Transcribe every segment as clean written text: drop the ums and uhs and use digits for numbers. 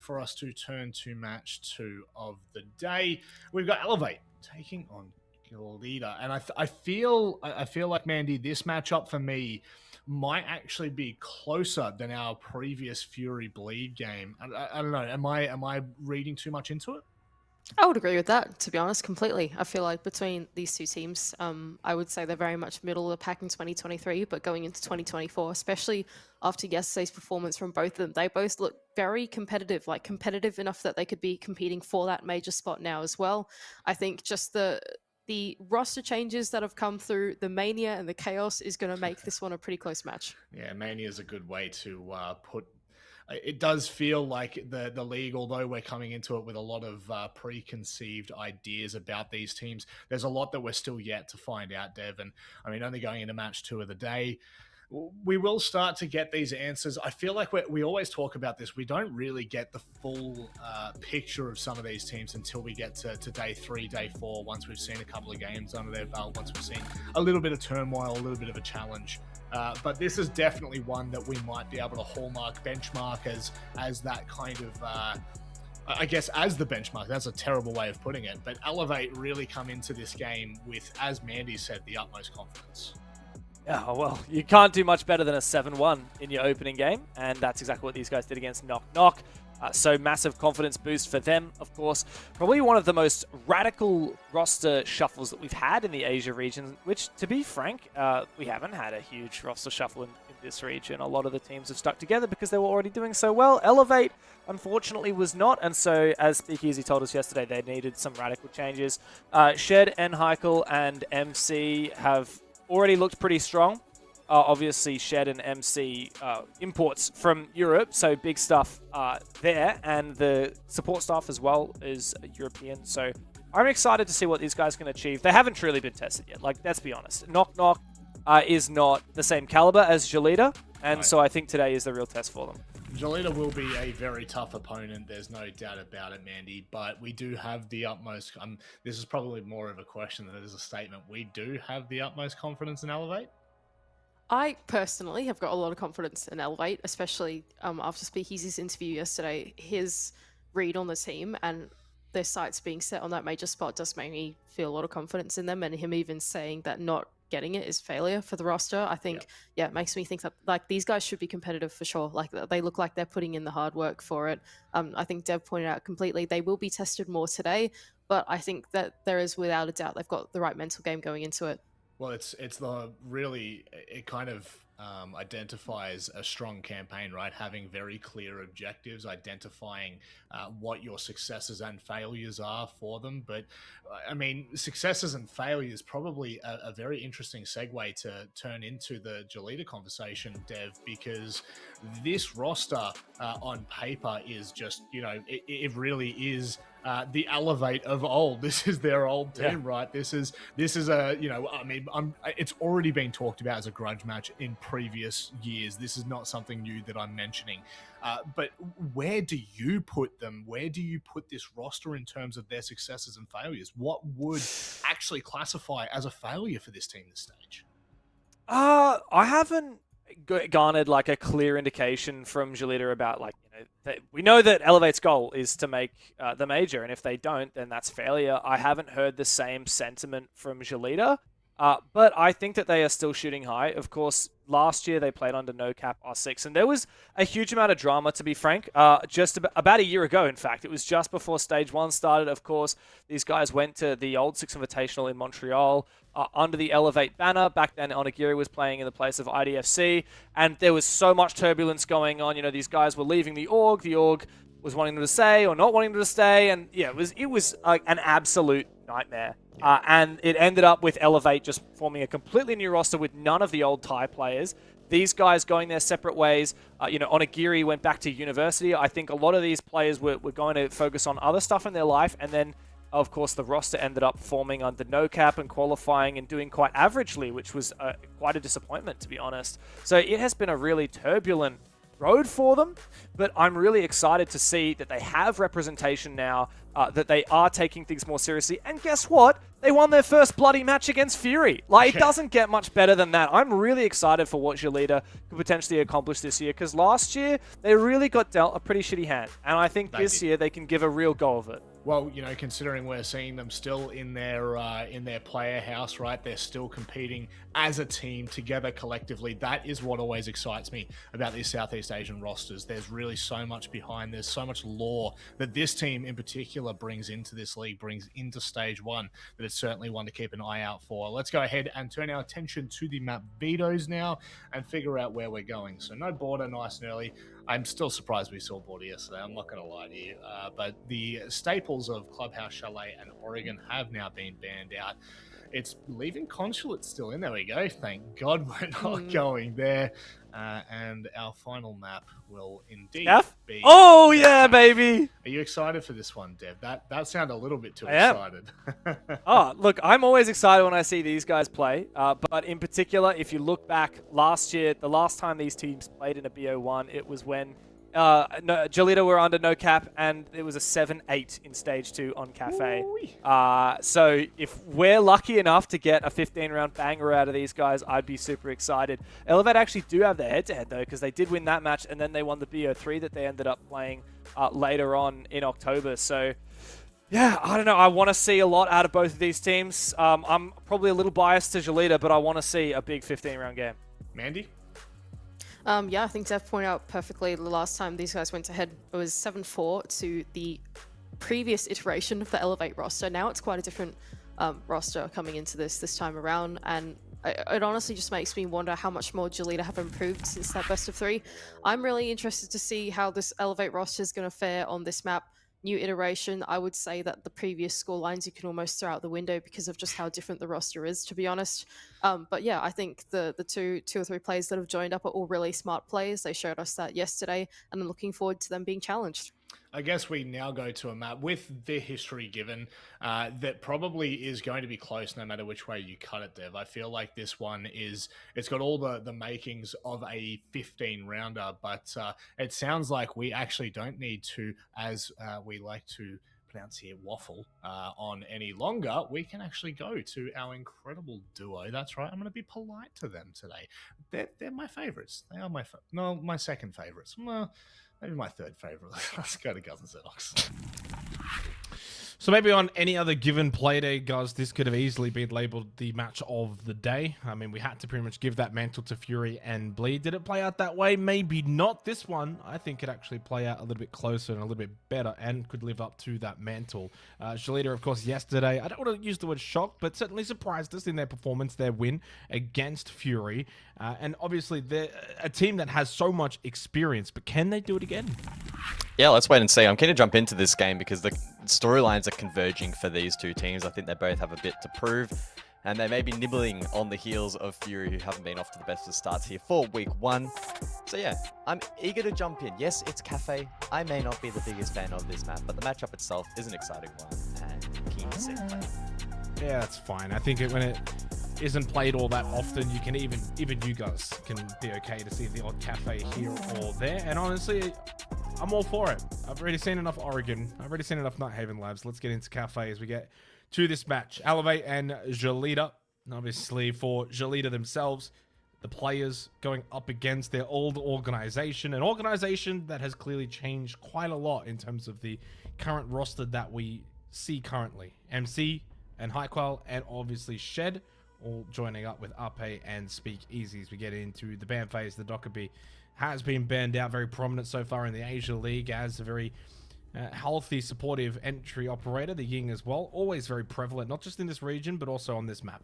for us to turn to match 2 of the day. We've got Elevate taking on GELIDA, and I feel like, Mandy, this matchup for me might actually be closer than our previous Fury Bleed game. I don't know. Am I reading too much into it? I would agree with that, to be honest, completely. I feel like between these two teams, I would say they're very much middle of the pack in 2023, but going into 2024, especially after yesterday's performance from both of them, they both look very competitive, like competitive enough that they could be competing for that major spot now as well. I think just the roster changes that have come through, the Mania and the Chaos, is going to make this one a pretty close match. Yeah, Mania is a good way to put. It does feel like the league, although we're coming into it with a lot of preconceived ideas about these teams, there's a lot that we're still yet to find out, Dev. And I mean, only going into match 2 of the day, we will start to get these answers. I feel like we always talk about this. We don't really get the full picture of some of these teams until we get to day 3, day 4, once we've seen a couple of games under their belt, once we've seen a little bit of turmoil, a little bit of a challenge. But this is definitely one that we might be able to hallmark, benchmark as that kind of, I guess, as the benchmark. That's a terrible way of putting it. But Elevate really come into this game with, as Mandy said, the utmost confidence. Yeah, well, you can't do much better than a 7-1 in your opening game, and that's exactly what these guys did against Knock Knock. So massive confidence boost for them, of course. Probably one of the most radical roster shuffles that we've had in the Asia region, which, to be frank, we haven't had a huge roster shuffle in this region. A lot of the teams have stuck together because they were already doing so well. Elevate, unfortunately, was not, and so, as Speakeasy told us yesterday, they needed some radical changes. Shed, Heikel, and MC have already looked pretty strong. Obviously, Shed and MC imports from Europe, so big stuff there. And the support staff as well is European. So I'm excited to see what these guys can achieve. They haven't truly been tested yet. Like, let's be honest. Knock Knock is not the same caliber as GELIDA. And so I think today is the real test for them. GELIDA will be a very tough opponent. There's no doubt about it, Mandy. But we do have the utmost... this is probably more of a question than it is a statement. We do have the utmost confidence in Elevate. I personally have got a lot of confidence in Elevate, especially after Speakeasy's interview yesterday. His read on the team and their sights being set on that major spot does make me feel a lot of confidence in them, and him even saying that not getting it is failure for the roster, I think, it makes me think that like these guys should be competitive for sure. Like, they look like they're putting in the hard work for it. I think Dev pointed out completely, they will be tested more today, but I think that there is, without a doubt, they've got the right mental game going into it. Well, it's the really, it kind of identifies a strong campaign, right? Having very clear objectives, identifying what your successes and failures are for them. But I mean, successes and failures probably a very interesting segue to turn into the GELIDA conversation, Dev, because this roster on paper is just, it really is the Elevate of old. This is their old team, right? This is a, it's already been talked about as a grudge match in previous years. This is not something new that I'm mentioning. But where do you put them? Where do you put this roster in terms of their successes and failures? What would actually classify as a failure for this team this stage? I haven't garnered like a clear indication from GELIDA about we know that Elevate's goal is to make the major, and if they don't, then that's failure. I haven't heard the same sentiment from GELIDA, but I think that they are still shooting high. Of course, last year they played under no cap R6, and there was a huge amount of drama, to be frank. Just about a year ago, in fact. It was just before Stage 1 started. Of course, these guys went to the Old Six Invitational in Montreal under the Elevate banner. Back then, Onigiri was playing in the place of IDFC, and there was so much turbulence going on. These guys were leaving the org. The org was wanting them to stay or not wanting them to stay, and yeah, it was an absolute nightmare. And it ended up with Elevate just forming a completely new roster with none of the old Thai players. These guys going their separate ways. Onigiri went back to university. I think a lot of these players were going to focus on other stuff in their life, and then of course, the roster ended up forming under no cap and qualifying and doing quite averagely, which was quite a disappointment, to be honest. So it has been a really turbulent road for them, but I'm really excited to see that they have representation now, that they are taking things more seriously. And guess what? They won their first bloody match against Fury. Like, it doesn't get much better than that. I'm really excited for what GELIDA could potentially accomplish this year, because last year, they really got dealt a pretty shitty hand. And I think this year, they can give a real go of it. Well, you know, considering we're seeing them still in their player house, right? They're still competing as a team together collectively. That is what always excites me about these Southeast Asian rosters. There's really so much behind. There's so much lore that this team in particular brings into this league, brings into Stage 1, that it's certainly one to keep an eye out for. Let's go ahead and turn our attention to the map vetoes now and figure out where we're going. So no border, nice and early. I'm still surprised we saw border yesterday, I'm not going to lie to you. But the staples of Clubhouse, Chalet, and Oregon have now been banned out. It's leaving Consulate still in. There we go. Thank God we're not going there. And our final map will indeed be... Oh, yeah, baby! Are you excited for this one, Dev? That sounded a little bit too excited. Oh, look, I'm always excited when I see these guys play. But in particular, if you look back last year, the last time these teams played in a BO1, it was when GELIDA were under no cap, and it was a 7-8 in Stage 2 on Cafe. So if we're lucky enough to get a 15-round banger out of these guys, I'd be super excited. Elevate actually do have their head-to-head, though, because they did win that match, and then they won the BO3 that they ended up playing later on in October. So, yeah, I don't know. I want to see a lot out of both of these teams. I'm probably a little biased to GELIDA, but I want to see a big 15-round game. Mandy? Yeah, I think Dev pointed out perfectly the last time these guys went ahead, it was 7-4 to the previous iteration of the Elevate roster. Now it's quite a different roster coming into this time around, and it honestly just makes me wonder how much more GELIDA have improved since that best of 3. I'm really interested to see how this Elevate roster is going to fare on this map. New iteration, I would say that the previous score lines you can almost throw out the window because of just how different the roster is, to be honest. But yeah, I think the two or three players that have joined up are all really smart players. They showed us that yesterday, and I'm looking forward to them being challenged. I guess we now go to a map with the history given that probably is going to be close no matter which way you cut it, Dev. I feel like this one it's got all the makings of a 15-rounder, but it sounds like we actually don't need to, as we like to pronounce here, waffle on any longer. We can actually go to our incredible duo. That's right. I'm going to be polite to them today. They're my favorites. They are my second favorites. Well, maybe my third favorite. Let's go to Guns and Xenox. So maybe on any other given play day, guys, this could have easily been labeled the match of the day. I mean, we had to pretty much give that mantle to Fury and Bleed. Did it play out that way? Maybe not. This one, I think, could actually play out a little bit closer and a little bit better and could live up to that mantle. GELIDA, of course, yesterday, I don't want to use the word shock, but certainly surprised us in their performance, their win against Fury. And obviously, they're a team that has so much experience, but can they do it again? Yeah, let's wait and see. I'm keen to jump into this game because the storylines are converging for these two teams. I think they both have a bit to prove, and they may be nibbling on the heels of Fury, who haven't been off to the best of starts here for week 1. So yeah, I'm eager to jump in. Yes, it's Cafe. I may not be the biggest fan of this map, but the matchup itself is an exciting one, and keen to see it play. Yeah, that's fine. I think when it isn't played all that often, you can even you guys can be okay to see the odd Cafe here or there. And honestly, I'm all for it. I've already seen enough Oregon. I've already seen enough Nighthaven Labs. Let's get into Cafe as we get to this match. Elevate and GELIDA. Obviously, for GELIDA themselves, the players going up against their old organization, an organization that has clearly changed quite a lot in terms of the current roster that we see currently. MC and Highquell and obviously Shed all joining up with Ape and Speak Easy as we get into the ban phase. The Dockerby has been banned out, very prominent so far in the Asia League as a very healthy, supportive entry operator. The Ying as well, always very prevalent, not just in this region, but also on this map.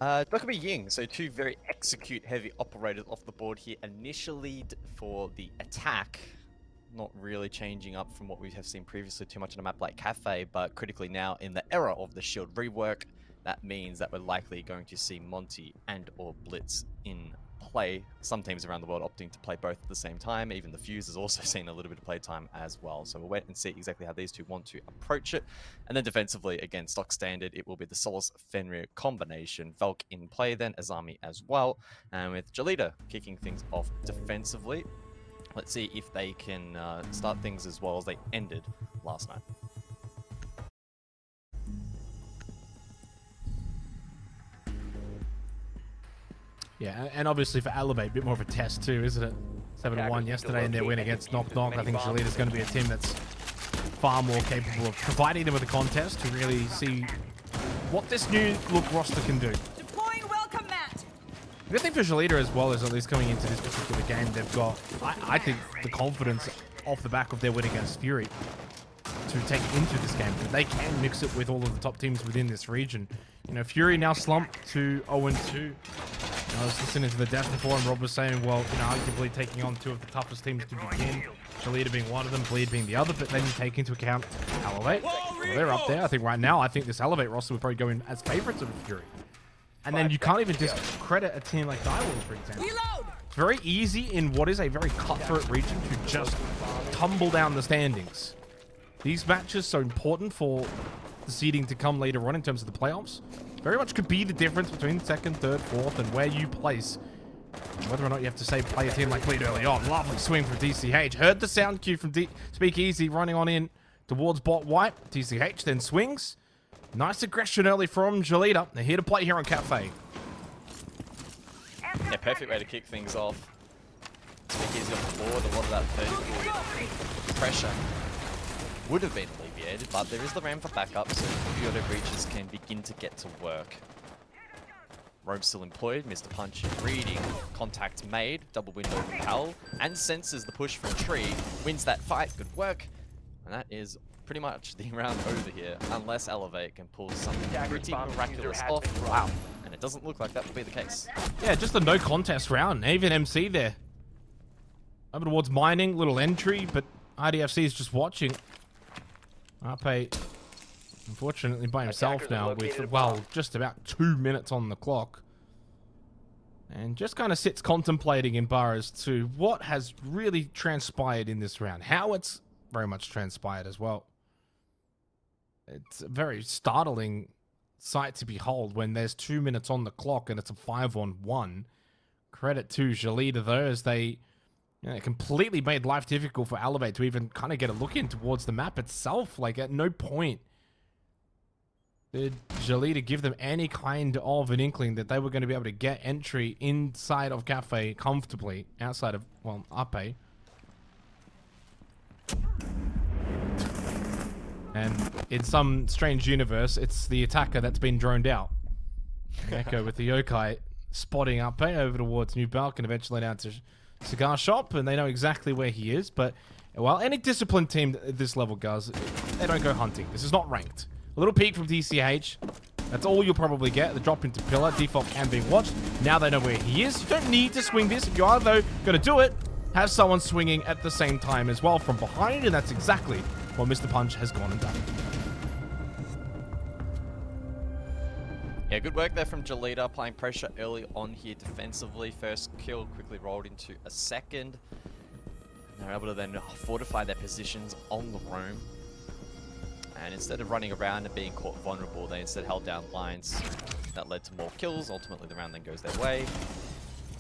Dockerby Ying, so two very execute-heavy operators off the board here. Initially for the attack, not really changing up from what we have seen previously too much on a map like Cafe, but critically now in the era of the shield rework, that means that we're likely going to see Monty and or Blitz in play. Some teams around the world opting to play both at the same time. Even the Fuse has also seen a little bit of play time as well. So we'll wait and see exactly how these two want to approach it. And then defensively, again, stock standard, it will be the Solace Fenrir combination. Valk in play then, Azami as well. And with GELIDA kicking things off defensively, Let's see if they can start things as well as they ended last night. Yeah, and obviously for Elevate, a bit more of a test too, isn't it? 7-1 yesterday in their win against Knock Knock. I think GELIDA's going to be a team that's far more capable of providing them with a contest to really see what this new look roster can do. Deploying welcome mat. The good thing for GELIDA as well is at least coming into this particular game, they've got, I think, the confidence off the back of their win against Fury to take into this game. They can mix it with all of the top teams within this region. You know, Fury now slumped to 0-2. I was listening to the death before, and Rob was saying, well, you know, arguably taking on two of the toughest teams to begin, GELIDA being one of them, Bleed being the other, but then you take into account Elevate. Well, they're up there. I think right now, I think this Elevate roster would probably go in as favorites of Fury. And then you can't even discredit a team like Direwolves, for example. It's very easy in what is a very cutthroat region to just tumble down the standings. These matches so important for the seeding to come later on in terms of the playoffs. Very much could be the difference between second, third, fourth, and where you place. Whether or not you have to say play a team like Bleed early on. Lovely swing from DCH. Heard the sound cue from Speakeasy running on in towards bot white. DCH then swings. Nice aggression early from GELIDA. They're here to play here on Cafe. Yeah, perfect way to kick things off. Speakeasy off the board. A lot of that vertical pressure would have been alleviated, but there is the ramp for backup, so the auto breaches can begin to get to work. Roam still employed, Mr. Punch reading, contact made, double window repel, and senses the push from Tree, wins that fight, good work. And that is pretty much the round over here, unless Elevate can pull something pretty miraculous off. Wow, and it doesn't look like that will be the case. Yeah, just a no contest round. Even MC there. Over towards mining, little entry, but IDFC is just watching. Arpe, unfortunately, by himself now with, well, just about 2 minutes on the clock. And just kind of sits contemplating in bar as to what has really transpired in this round. How it's very much transpired as well. It's a very startling sight to behold when there's 2 minutes on the clock and it's a 5-on-1. Credit to GELIDA though, as they it completely made life difficult for Elevate to even kind of get a look in towards the map itself. Like, at no point did GELIDA give them any kind of an inkling that they were going to be able to get entry inside of Cafe comfortably, outside of, well, Ape. And in some strange universe, it's the attacker that's been droned out. Echo with the Yokai spotting Ape over towards New Balk and eventually down to Cigar Shop, and they know exactly where he is. But, well, any disciplined team at this level, guys, they don't go hunting. This is not ranked. A little peek from DCH. That's all you'll probably get. The drop into Pillar. Default can be watched. Now they know where he is. You don't need to swing this. If you are, though, going to do it, have someone swinging at the same time as well from behind, and that's exactly what Mr. Punch has gone and done. Yeah, good work there from GELIDA, applying pressure early on here defensively. First kill quickly rolled into a second. And they're able to then fortify their positions on the roam. And instead of running around and being caught vulnerable, they instead held down lines. That led to more kills. Ultimately, the round then goes their way.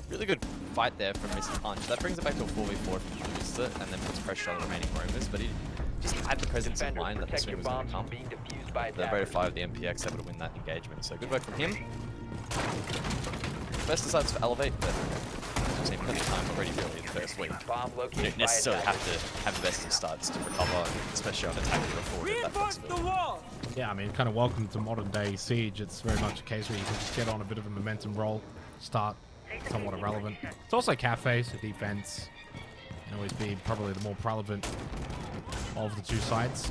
Really good fight there from Mr. Punch. That brings it back to a 4v4 if he loses it, and then puts pressure on the remaining roamers. But he just had the presence in mind that the swing was going to come. The rate of fire of the MPX able to win that engagement. So good work from him. Best decides for Elevate, but we've seen plenty of time already really in the first week. You don't necessarily have to have the best of starts to recover, especially on attack you're afforded that flexibility. Yeah, I mean, kind of welcome to modern day Siege. It's very much a case where you can just get on a bit of a momentum roll, start somewhat irrelevant. It's also Cafe, so defense can always be probably the more relevant of the two sides.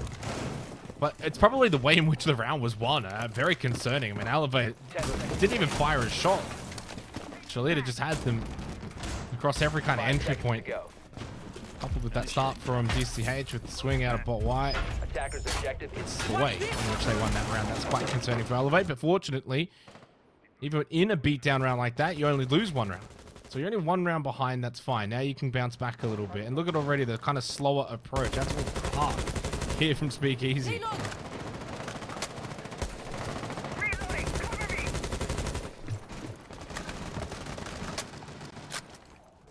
But it's probably the way in which the round was won. Very concerning. I mean, Elevate didn't even fire a shot. GELIDA just had them across every kind of entry point. Coupled with that start from DCH with the swing out of bot white. It's the way in which they won that round. That's quite concerning for Elevate. But fortunately, even in a beatdown round like that, you only lose one round. So you're only one round behind, that's fine. Now you can bounce back a little bit. And look at already the kind of slower approach. That's what's hard here from Speakeasy.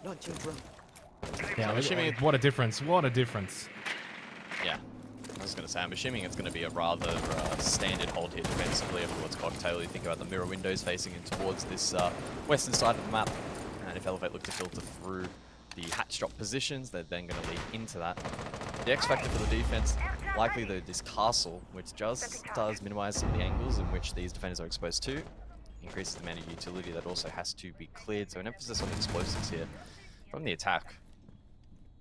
Launch your drone. Yeah, I'm assuming what a difference. What a difference. Yeah, I was going to say, I'm assuming it's going to be a rather standard hold here defensively towards Cocktail. You think about the mirror windows facing in towards this western side of the map, and if Elevate look to filter through the hatch drop positions, they're then going to lead into that. The X factor for the defense, likely though this castle, which just does minimize some of the angles in which these defenders are exposed to, increases the amount of utility that also has to be cleared. So an emphasis on explosives here from the attack,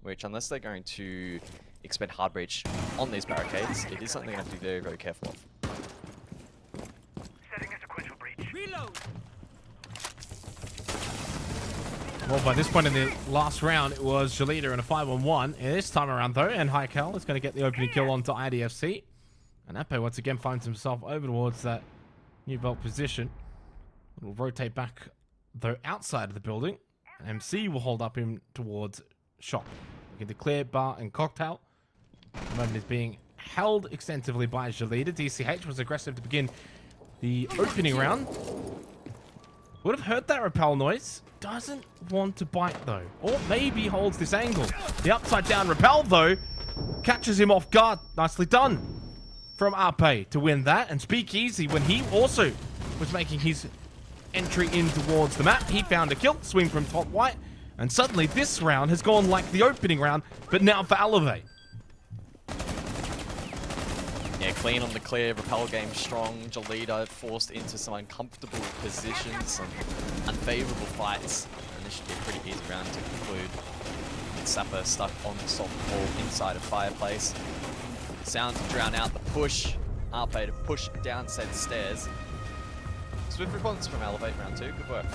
which unless they're going to expend hard breach on these barricades, it is something they're going to have to be very, very careful of. Setting a sequential breach. Reload. Well, by this point in the last round, it was GELIDA in a 5-on-1. This time around, though, and Heikel is going to get the opening kill onto IDFC. And Ape once again finds himself over towards that new belt position. It'll rotate back, though, outside of the building. MC will hold up him towards Shop. Looking to clear Bar and Cocktail. The moment is being held extensively by GELIDA. DCH was aggressive to begin the opening round. Would have heard that repel noise. Doesn't want to bite, though. Or maybe holds this angle. The upside down repel, though, catches him off guard. Nicely done from Arpe to win that. And Speakeasy, when he also was making his entry in towards the map, he found a kill, swing from top white. And suddenly this round has gone like the opening round, but now for Elevate. Yeah, clean on the clear, repel game strong. GELIDA forced into some uncomfortable positions, some unfavorable fights. And this should be a pretty easy round to conclude. Sapper stuck on the soft wall inside of Fireplace. Sound to drown out the push. Arpe to push down said stairs. Swift response from Elevate round 2. Good work.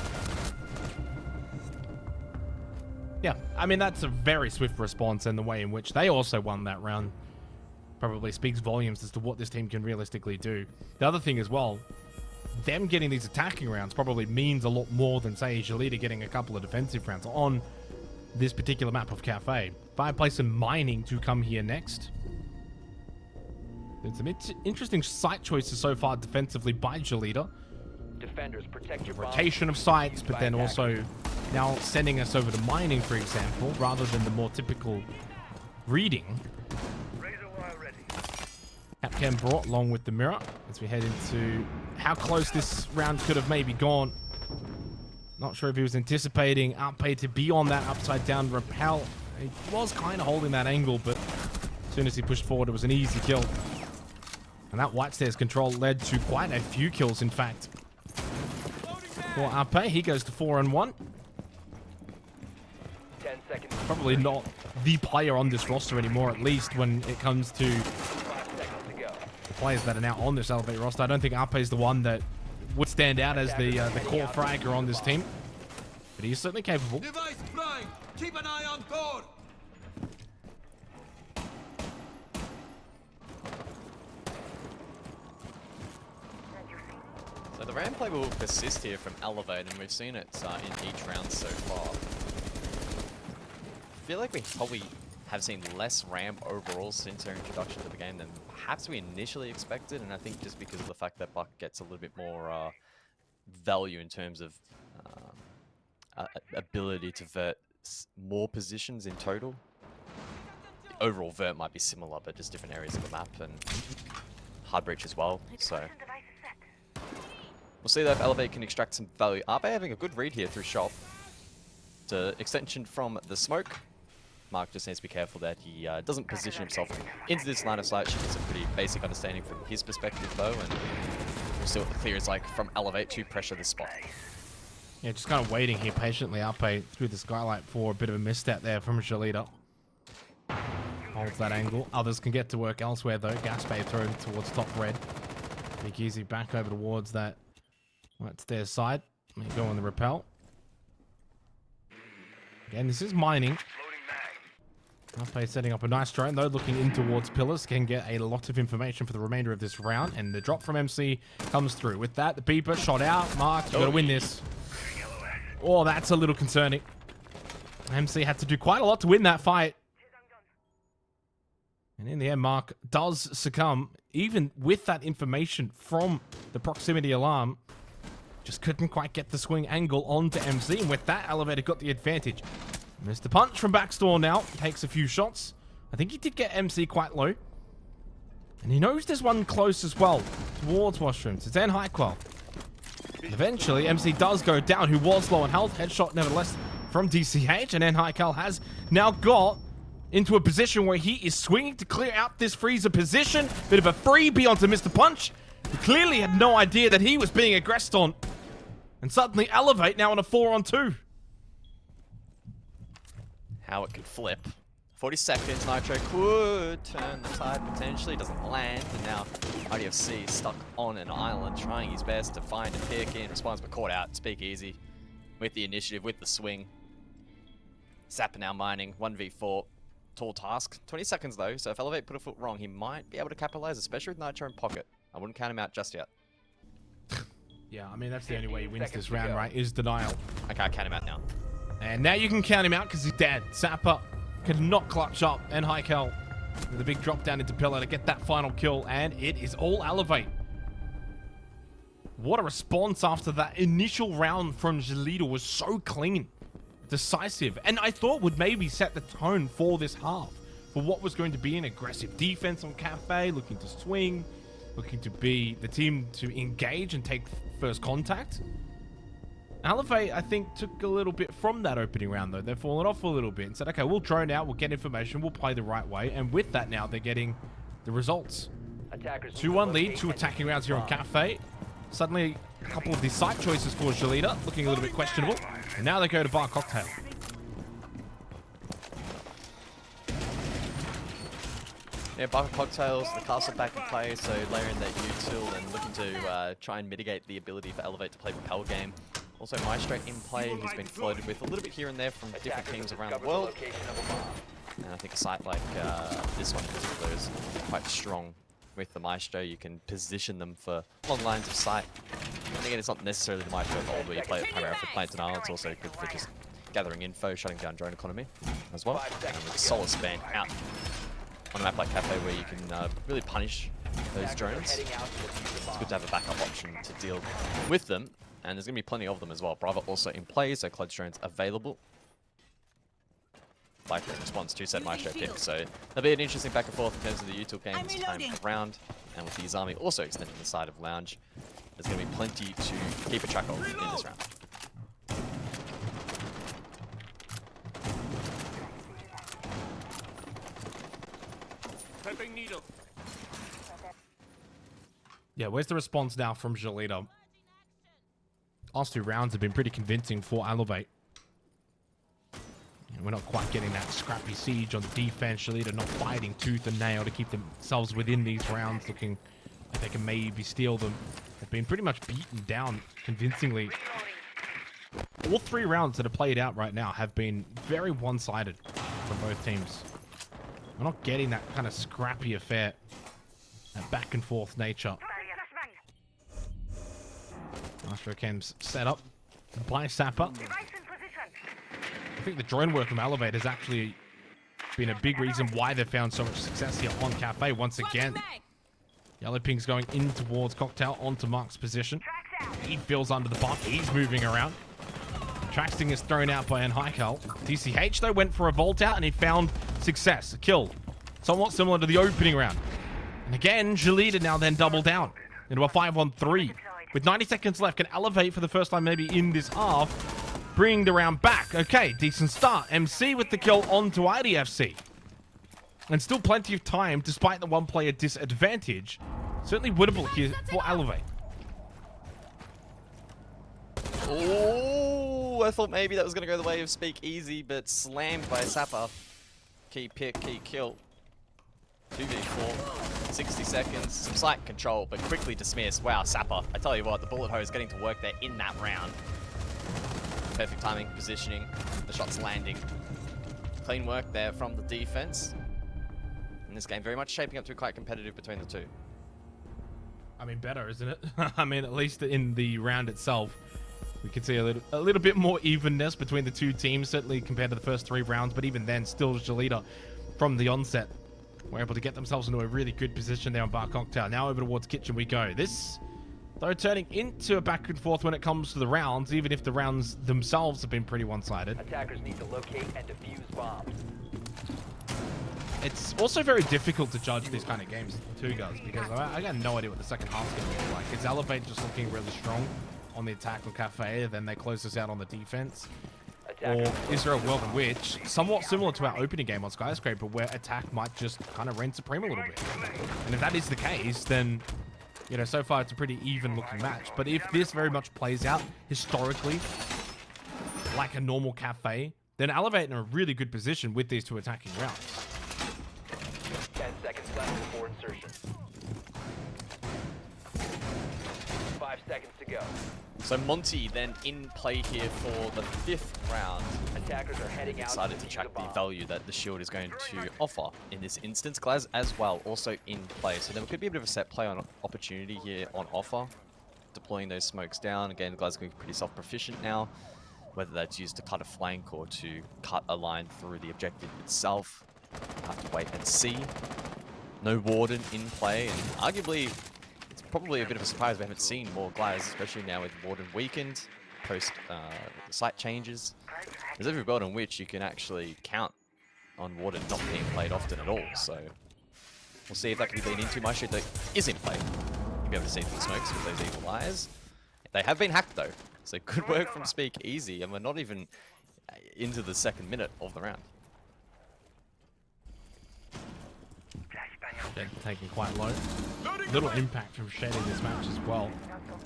Yeah, I mean, that's a very swift response, and the way in which they also won that round probably speaks volumes as to what this team can realistically do. The other thing as well, them getting these attacking rounds probably means a lot more than, say, GELIDA getting a couple of defensive rounds on this particular map of Cafe. Fireplace and Mining to come here next. There's some interesting site choices so far defensively by GELIDA. Defenders, protect your Rotation of sites, but then also now sending us over to Mining, for example, rather than the more typical reading. Capcam brought along with the mirror as we head into how close this round could have maybe gone. Not sure if he was anticipating Arpe to be on that upside down repel. He was kind of holding that angle, but as soon as he pushed forward, it was an easy kill. And that white stairs control led to quite a few kills, in fact. For Arpe, he goes to 4-on-1. 10 seconds. Probably not the player on this roster anymore, at least when it comes to 5 seconds to go. the players that are now on this Elevate roster. I don't think Arpe is the one that would stand out as the core fragger on this team, but he is certainly capable. Device prime. Keep an eye on core. So the ramp play will persist here from Elevate, and we've seen it in each round so far. I feel like we probably have seen less ramp overall since our introduction to the game than perhaps we initially expected, and I think just because of the fact that Buck gets a little bit more value in terms of ability to vert more positions in total. The overall vert might be similar, but just different areas of the map, and hard breach as well, so we'll see that if Elevate can extract some value. Arpe having a good read here through Shop. To extension from the smoke. Mark just needs to be careful that he doesn't position himself into this line of sight. Should be some pretty basic understanding from his perspective though, and we'll see what the clear is like from Elevate to pressure this spot. Yeah, just kind of waiting here patiently. Arpe through the skylight for a bit of a misstep there from GELIDA. Holds that angle. Others can get to work elsewhere though. Gaspe thrown towards top red. Big easy back over towards that right stairs side. There you go on the repel. Again, this is Mining. Arpe setting up a nice drone though, looking in towards pillars. Can get a lot of information for the remainder of this round, and the drop from MC comes through. With that, the beeper shot out. Mark, you gotta win this. Oh, that's a little concerning. MC had to do quite a lot to win that fight. And in the end, Mark does succumb, even with that information from the proximity alarm. Just couldn't quite get the swing angle onto MC, and with that, Elevator got the advantage. Mr. Punch from backstore now takes a few shots. I think he did get MC quite low. And he knows there's one close as well towards washrooms. It's Nhaikwell. Eventually, MC does go down, who was low on health. Headshot, nevertheless, from DCH. And Nhaikwell has now got into a position where he is swinging to clear out this freezer position. Bit of a freebie onto Mr. Punch, who clearly had no idea that he was being aggressed on. And suddenly Elevate now on a 4-on-2. How it could flip. 40 seconds, Nitro could turn the tide potentially, doesn't land, and now IDFC stuck on an island, trying his best to find a pick in response, but caught out. Speakeasy with the initiative, with the swing. Sapper now mining, 1v4, tall task. 20 seconds though, so if Elevate put a foot wrong, he might be able to capitalize, especially with Nitro in pocket. I wouldn't count him out just yet. Yeah, I mean, that's the only way he wins this round, right? Is denial. I can't count him out now. And now you can count him out because he's dead. Sapper could not clutch up. And Nhaikwell with a big drop down into Pillar to get that final kill. And it is all Elevate. What a response after that initial round from GELIDA was so clean, decisive, and I thought would maybe set the tone for this half, for what was going to be an aggressive defense on Cafe, looking to swing, looking to be the team to engage and take first contact. Elevate, I think, took a little bit from that opening round, though. They've fallen off a little bit and said, okay, we'll drone out, we'll get information, we'll play the right way. And with that now, they're getting the results. 2-1 lead, 2 attacking rounds here on Cafe. Suddenly, a couple of the site choices for GELIDA, looking a little bit questionable. And now they go to Bar Cocktail. Yeah, Bar Cocktails, the castle back in play, so layering that util and looking to try and mitigate the ability for Elevate to play Propel game. Also, Maestro in play, who's been floated with a little bit here and there from different teams around the world. And I think a site like this one in particular is quite strong. With the Maestro, you can position them for long lines of sight. And again, it's not necessarily the Maestro of old where you play it primarily for Plant Denial, it's also good for just gathering info, shutting down drone economy as well. And with Solar Span out on a map like Cafe where you can really punish those drones, it's good to have a backup option to deal with them. And there's going to be plenty of them as well. Bravo also in play, so Clutch drones available. Like response to said Maestro pick, so there'll be an interesting back and forth in terms of the util game this time around. And with the Izami also extending the side of Lounge, there's going to be plenty to keep a track of in this round. Yeah, where's the response now from GELIDA? Last 2 rounds have been pretty convincing for Elevate. We're not quite getting that scrappy siege on the defense. GELIDA not fighting tooth and nail to keep themselves within these rounds, looking like they can maybe steal them. They've been pretty much beaten down convincingly. All 3 rounds that are played out right now have been very one-sided from both teams. We're not getting that kind of scrappy affair, that back and forth nature. Master Cam's set up by Sapper. I think the drone work from Elevate has actually been a big reason why they've found so much success here on Cafe once again. Yellow Ping's going in towards Cocktail onto Mark's position. He feels under the bump. He's moving around. Traxting is thrown out by Nhaikwell. DCH, though, went for a vault out and he found success. A kill. Somewhat similar to the opening round. And again, GELIDA now then double down into a 5-on-3. With 90 seconds left, can Elevate for the first time maybe in this half, bring the round back. Okay, decent start. MC with the kill onto IDFC. And still plenty of time, despite the 1-player disadvantage. Certainly winnable here for Elevate. Oh, I thought maybe that was going to go the way of Speakeasy, but slammed by Sapper. Key pick, key kill. 2v4. 60 seconds, some slight control, but quickly dismissed. Wow, Sapper, I tell you what, the bullet hose getting to work there in that round. Perfect timing, positioning, the shots landing. Clean work there from the defense. And this game very much shaping up to be quite competitive between the two. I mean, better, isn't it? I mean, at least in the round itself, we could see a little bit more evenness between the 2 teams, certainly compared to the first 3 rounds, but even then, still GELIDA from the onset were able to get themselves into a really good position there on Bar Cocktail. Now over towards Kitchen we go. This though turning into a back and forth when it comes to the rounds, even if the rounds themselves have been pretty one-sided. Attackers need to locate and defuse bombs. It's also very difficult to judge these kind of games too, guys, because I got no idea what the second half's going to be like. Is Elevate just looking really strong on the attack on Cafe, then they close us out on the defense? Or is there a world in which, somewhat similar to our opening game on Skyscraper, where attack might just kind of reign supreme a little bit? And if that is the case, then, you know, so far it's a pretty even looking match. But if this very much plays out historically like a normal Cafe, then Elevate in a really good position with these two attacking rounds. 10 seconds left before insertion. 5 seconds to go. So Monty then in play here for the 5th round. Attackers are heading out. Excited to track the value that the shield is going to offer in this instance. Glaz as well, also in play. So there could be a bit of a set play on opportunity here on offer. Deploying those smokes down. Again, Glaz going to be pretty self-proficient now. Whether that's used to cut a flank or to cut a line through the objective itself. Have to wait and see. No Warden in play, and arguably it's probably a bit of a surprise we haven't seen more Glaz, especially now with Warden weakened, post site changes. There's every world in which you can actually count on Warden not being played often at all, so we'll see if that can be leaned into. My shit that is in play. You'll be able to see through the smokes with those evil eyes. They have been hacked though, so good work from Speak Easy, and we're not even into the 2nd minute of the round. Taking quite low. Little impact from Shed in this match as well.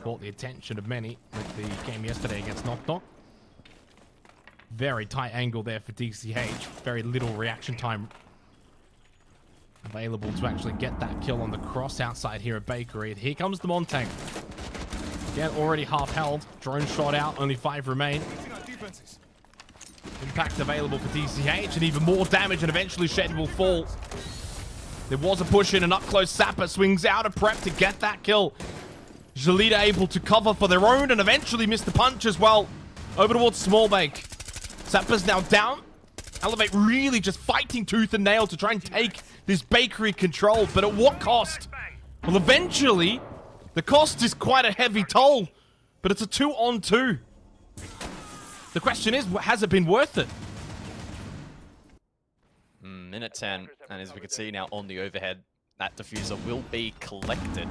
Caught the attention of many with the game yesterday against Knock Knock. Very tight angle there for DCH. Very little reaction time available to actually get that kill on the cross outside here at Bakery. Here comes the Montang. Again, already half held. Drone shot out, only 5 remain. Impact available for DCH and even more damage, and eventually Shed will fall. There was a push in, and up close Sapper swings out a prep to get that kill. GELIDA able to cover for their own and eventually miss the punch as well. Over towards Smallbake. Sapper's now down. Elevate really just fighting tooth and nail to try and take this Bakery control, but at what cost? Well, eventually, the cost is quite a heavy toll, but it's a 2-on-2. The question is, has it been worth it? Minute 10, and as we can see now on the overhead, that diffuser will be collected.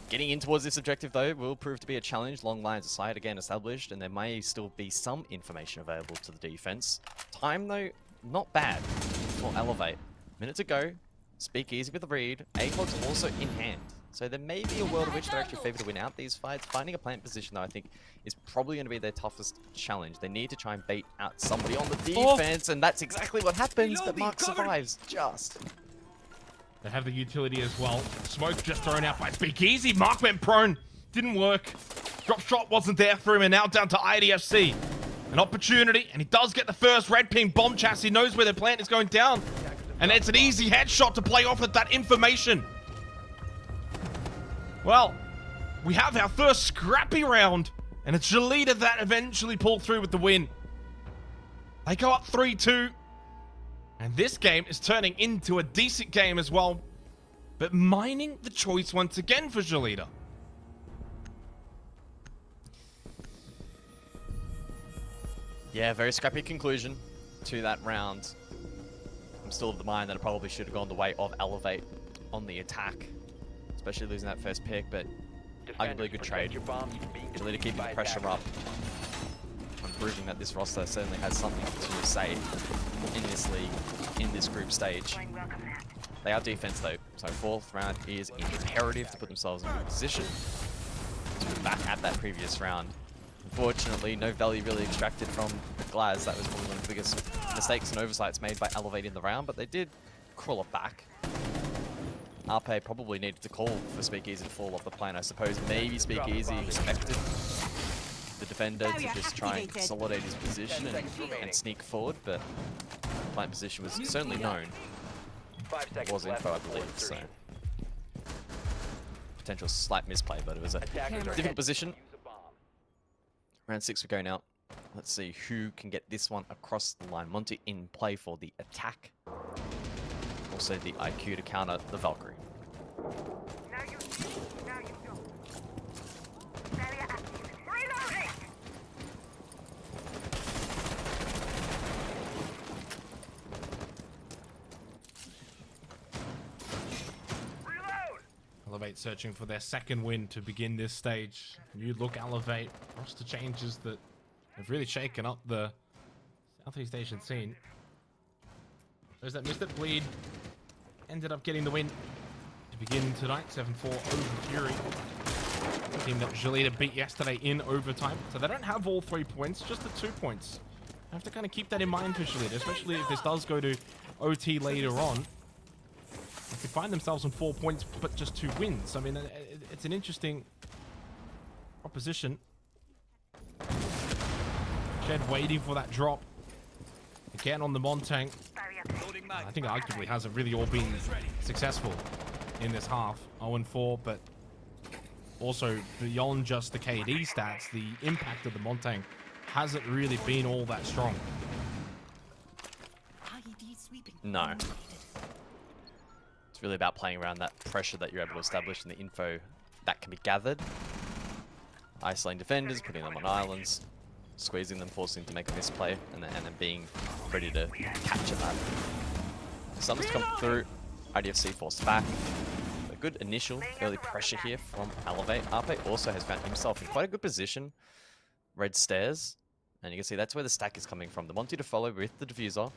Getting in towards this objective though will prove to be a challenge. Long lines aside again established, and there may still be some information available to the defense. Time though, not bad for Elevate. Minute to go, Speak Easy with the read, ACOG's also in hand. So there may be a world in which they're actually favored to win out these fights. Finding a plant position though I think is probably going to be their toughest challenge. They need to try and bait out somebody on the defense, and that's exactly what happens, but Mark survives just. They have the utility as well. Smoke just thrown out by Speak Easy. Mark went prone. Didn't work. Drop shot wasn't there for him, and now down to IDFC. An opportunity, and he does get the first red ping bomb chassis. Knows where the plant is going down. And it's an easy headshot to play off with that information. Well, we have our first scrappy round, and it's GELIDA that eventually pulled through with the win. They go up 3-2, and this game is turning into a decent game as well, but mining the choice once again for GELIDA. Yeah, very scrappy conclusion to that round. I'm still of the mind that it probably should have gone the way of Elevate on the attack, especially losing that first pick, but arguably a good trade. GELIDA keeping the pressure up and proving that this roster certainly has something to say in this league, in this group stage. They are defense though, so 4th round is imperative to put themselves in a good position to be back at that previous round. Unfortunately, no value really extracted from Glaz. That was probably one of the biggest mistakes and oversights made by Elevate in the round, but they did crawl it back. RP probably needed to call for Speak Easy to fall off the plane. I suppose maybe Speak Easy expected the defender to just try and consolidate his position and sneak forward, but plant position was certainly known. It was info, I believe, so potential slight misplay, but it was a difficult position. Round 6 we go now. Let's see who can get this one across the line. Monty in play for the attack. Also the IQ to counter the Valkyrie. Elevate searching for their second win to begin this stage. New look Elevate. Roster changes that have really shaken up the Southeast Asian scene. Those that missed it, Bleed ended up getting the win to begin tonight. 7-4 over Fury. The team that GELIDA beat yesterday in overtime. So they don't have all 3 points, just the 2 points. I have to kind of keep that in mind for GELIDA, especially if this does go to OT later on. They could find themselves on 4 points, but just 2 wins. I mean, it's an interesting proposition. Shed waiting for that drop. Again on the Montang. I think arguably hasn't really all been successful in this half. 0-4, but also beyond just the KD stats, the impact of the Montang hasn't really been all that strong. No. It's really about playing around that pressure that you're able to establish and the info that can be gathered. Isolating defenders, putting them on islands, squeezing them, forcing them to make a misplay, and then being ready to capture that. Summons come through, IDFC forced back. A good initial early pressure here from Elevate. Arpe also has found himself in quite a good position. Red stairs, and you can see that's where the stack is coming from. The Monty to follow with the diffuser.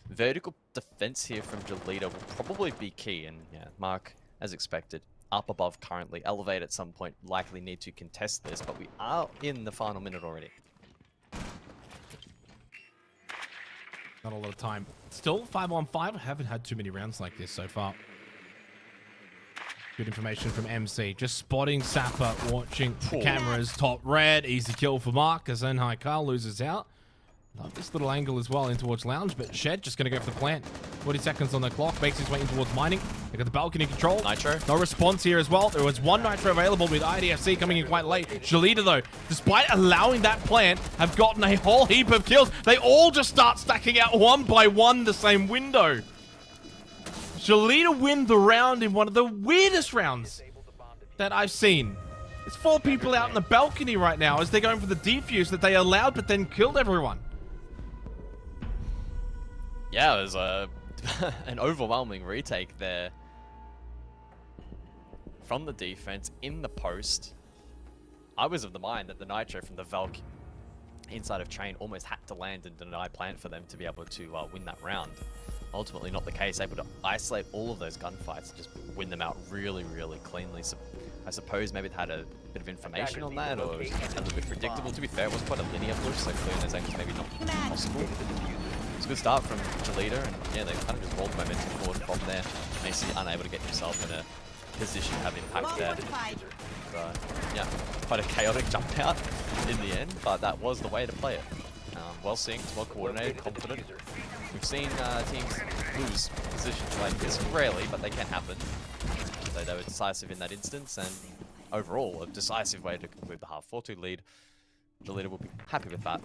Vertical defense here from GELIDA will probably be key, and yeah, Mark, as expected, up above currently. Elevate at some point likely need to contest this, but we are in the final minute already. Not a lot of time. Still 5-on-5. I haven't had too many rounds like this so far. Good information from MC. Just spotting Sapper, watching the cameras. Top red. Easy kill for Mark as Enhai Carl loses out. Love this little angle as well in towards Lounge, but Shed just going to go for the plant. 40 seconds on the clock. Makes his way in towards mining. They got the balcony control. Nitro. No response here as well. There was one Nitro available with IDFC coming in quite late. GELIDA, though, despite allowing that plant, have gotten a whole heap of kills. They all just start stacking out one by one the same window. GELIDA win the round in one of the weirdest rounds that I've seen. There's 4 people out in the balcony right now as they're going for the defuse that they allowed but then killed everyone. Yeah, it was an overwhelming retake there from the defense in the post. I was of the mind that the Nitro from the Valk inside of Chain almost had to land and deny plant for them to be able to win that round. Ultimately not the case, able to isolate all of those gunfights and just win them out really, really cleanly. So I suppose maybe it had a bit of information on that, or it was a little bit predictable. To be fair, it was quite a linear push, so clearly those angles maybe not possible. It's a good start from GELIDA, and yeah, they kind of just rolled momentum forward from there. Macy unable to get himself in a position to have impact there. So, yeah, quite a chaotic jump out in the end, but that was the way to play it. Well synced, well coordinated, confident. We've seen teams lose positions like this rarely, but they can happen. So they were decisive in that instance, and overall, a decisive way to conclude the half. 4-2 lead. GELIDA will be happy with that.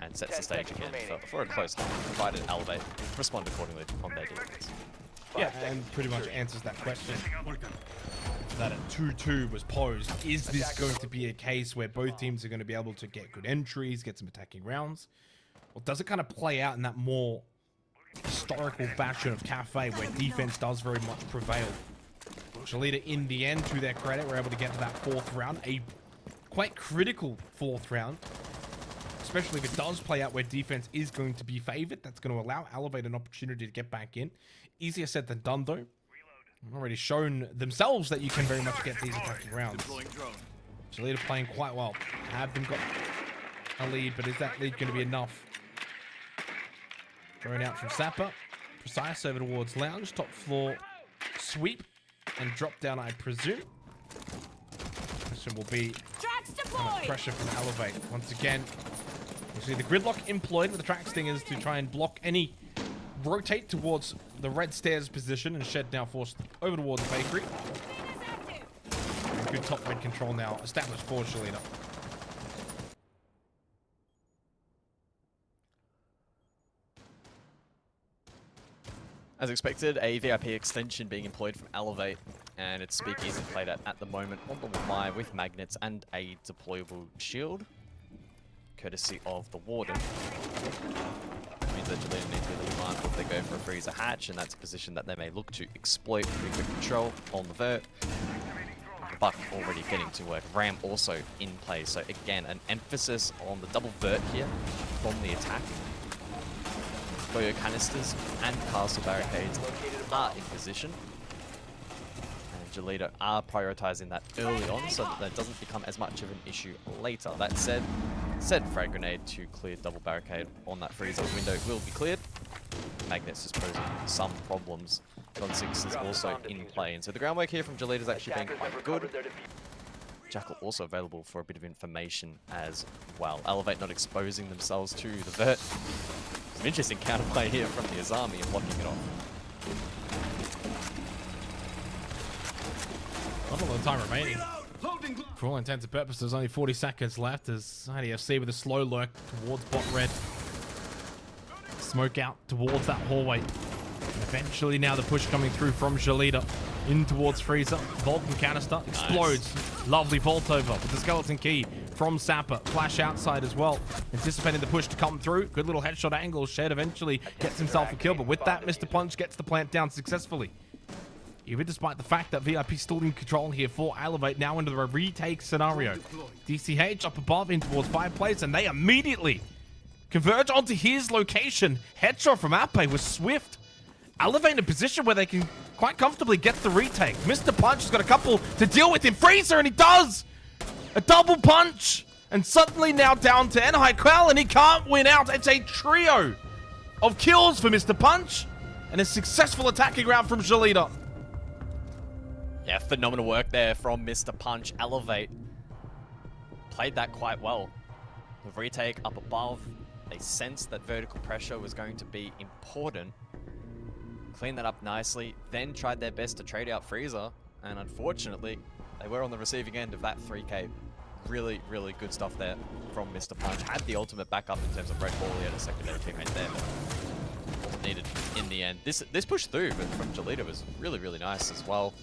And sets the stage again for a close half, provided Elevate respond accordingly on their defense. Yeah, and pretty much answers that question that a 2-2 was posed. Is this going to be a case where both teams are going to be able to get good entries, get some attacking rounds? Or does it kind of play out in that more historical fashion of Cafe where defense does very much prevail? GELIDA, in the end, to their credit, were able to get to that 4th round, a quite critical 4th round. Especially if it does play out where defense is going to be favored. That's going to allow Elevate an opportunity to get back in. Easier said than done, though. They've already shown themselves that you can very much get these attacking rounds. GELIDA playing quite well. Have been got a lead, but is that lead going to be enough? Thrown out from Sapper. Precise over towards Lounge. Top floor sweep and drop down, I presume. Question will be how much pressure from Elevate. Once again, you see the gridlock employed with the track stingers to try and block any rotate towards the red stairs position, and Shed now forced over towards the bakery. And good top red control now established for GELIDA. As expected, a VIP extension being employed from Elevate, and it's Speakeasy played at the moment on the Wamai with magnets and a deployable shield, courtesy of the Warden. That means that GELIDA need to be a little mindful if they go for a freezer hatch, and that's a position that they may look to exploit with quick control on the vert. Buck already getting to work. Ram also in play. So again, an emphasis on the double vert here from the attack. Boyo canisters and castle barricades are in position. And GELIDA are prioritizing that early on so that doesn't become as much of an issue later. That said, frag grenade to clear double barricade on that freezer window will be cleared. Magnets just posing some problems. Gun 6 is also in play, and so the groundwork here from GELIDA is actually being quite good. Jackal also available for a bit of information as well. Elevate not exposing themselves to the vert. Some interesting counterplay here from the Azami and blocking it off. Not a lot of time remaining. For all intents and purposes, only 40 seconds left as IDFC with a slow lurk towards bot red. Smoke out towards that hallway. And eventually now the push coming through from GELIDA in towards freezer. Vulcan canister explodes. Nice. Lovely vault over with the skeleton key from Sapper. Flash outside as well. Anticipating the push to come through. Good little headshot angle. Shed eventually gets himself a kill, but with that, Mr. Punch gets the plant down successfully. Even despite the fact that VIP still in control here for Elevate, now into the retake scenario. DCH up above in towards fireplace, and they immediately converge onto his location. Headshot from Ape was swift. Elevate in a position where they can quite comfortably get the retake. Mr. Punch has got a couple to deal with in freezer, and he does! A double punch! And suddenly now down to Enhai, and he can't win out. It's a trio of kills for Mr. Punch, and a successful attacking round from GELIDA. Yeah, phenomenal work there from Mr. Punch. Elevate played that quite well. The retake up above. They sensed that vertical pressure was going to be important. Cleaned that up nicely, then tried their best to trade out freezer, and unfortunately, they were on the receiving end of that 3K. Really, really good stuff there from Mr. Punch. Had the ultimate backup in terms of Red Ball. He had a secondary teammate there, but wasn't needed in the end. This push through from GELIDA was really, really nice as well.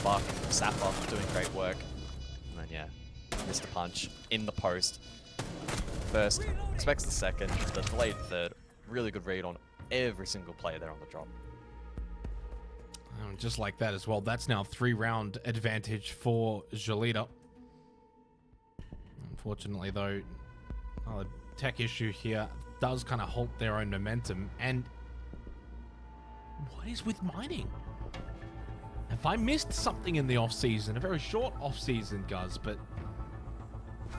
Buck, Sapper doing great work. And then, yeah, Mr. Punch in the post. First, expects the second, the delayed third. Really good read on every single player there on the drop. Just like that as well. That's now 3-round advantage for GELIDA. Unfortunately, though, the tech issue here does kind of halt their own momentum. And what is with mining? If I missed something in the off-season, a very short off-season, Guz, but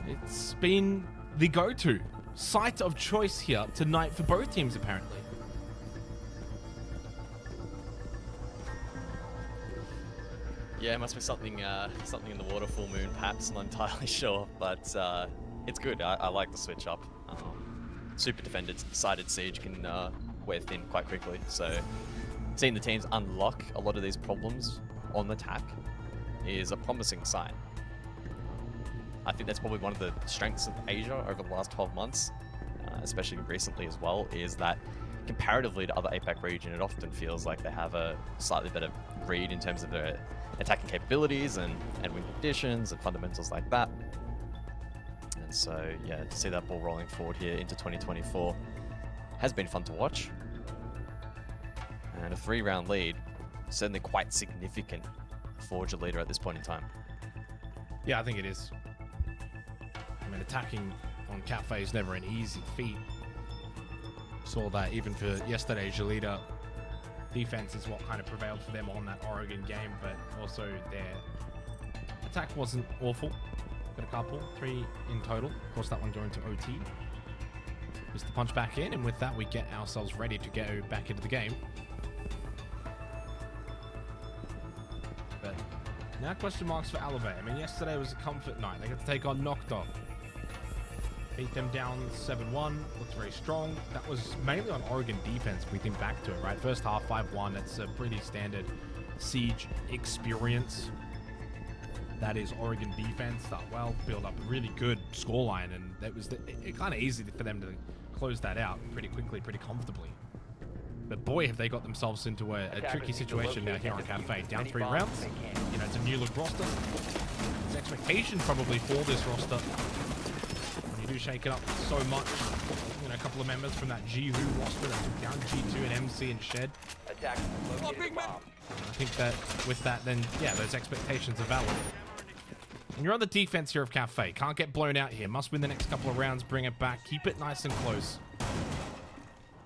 it's been the go-to site of choice here tonight for both teams, apparently. Yeah, it must be something something in the water, full moon, perhaps. I'm not entirely sure, but it's good. I like the switch up. Super defended-sided Siege can wear thin quite quickly, so seeing the teams unlock a lot of these problems on the attack is a promising sign. I think that's probably one of the strengths of Asia over the last 12 months, especially recently as well, is that comparatively to other APAC region, it often feels like they have a slightly better read in terms of their attacking capabilities and win conditions and fundamentals like that. And so, yeah, to see that ball rolling forward here into 2024 has been fun to watch. And a 3-round lead, certainly quite significant for GELIDA at this point in time. Yeah, I think it is. I mean, attacking on Cafe is never an easy feat. Saw that even for yesterday, GELIDA defense is what kind of prevailed for them on that Oregon game, but also their attack wasn't awful. Got a couple, 3 in total. Of course, that one going to OT. Mr. Punch back in, and with that, we get ourselves ready to go back into the game. But now question marks for Elevate. I mean, yesterday was a comfort night. They got to take on Knockdog. Beat them down 7-1. Looked very strong. That was mainly on Oregon defense, if we think back to it, right? First half, 5-1. That's a pretty standard Siege experience. That is Oregon defense. Start well, build up a really good scoreline, and that was it kind of easy for them to close that out pretty quickly, pretty comfortably. But boy, have they got themselves into a tricky situation now here on Cafe. Down 3 rounds. You know, it's a new look roster. There's expectation probably for this roster. When you do shake it up so much. You know, a couple of members from that G Who roster that took down G2 and MC and Shed. Attack located a bomb. I think that with that, then, yeah, those expectations are valid. And you're on the defense here of Cafe. Can't get blown out here. Must win the next couple of rounds, bring it back, keep it nice and close.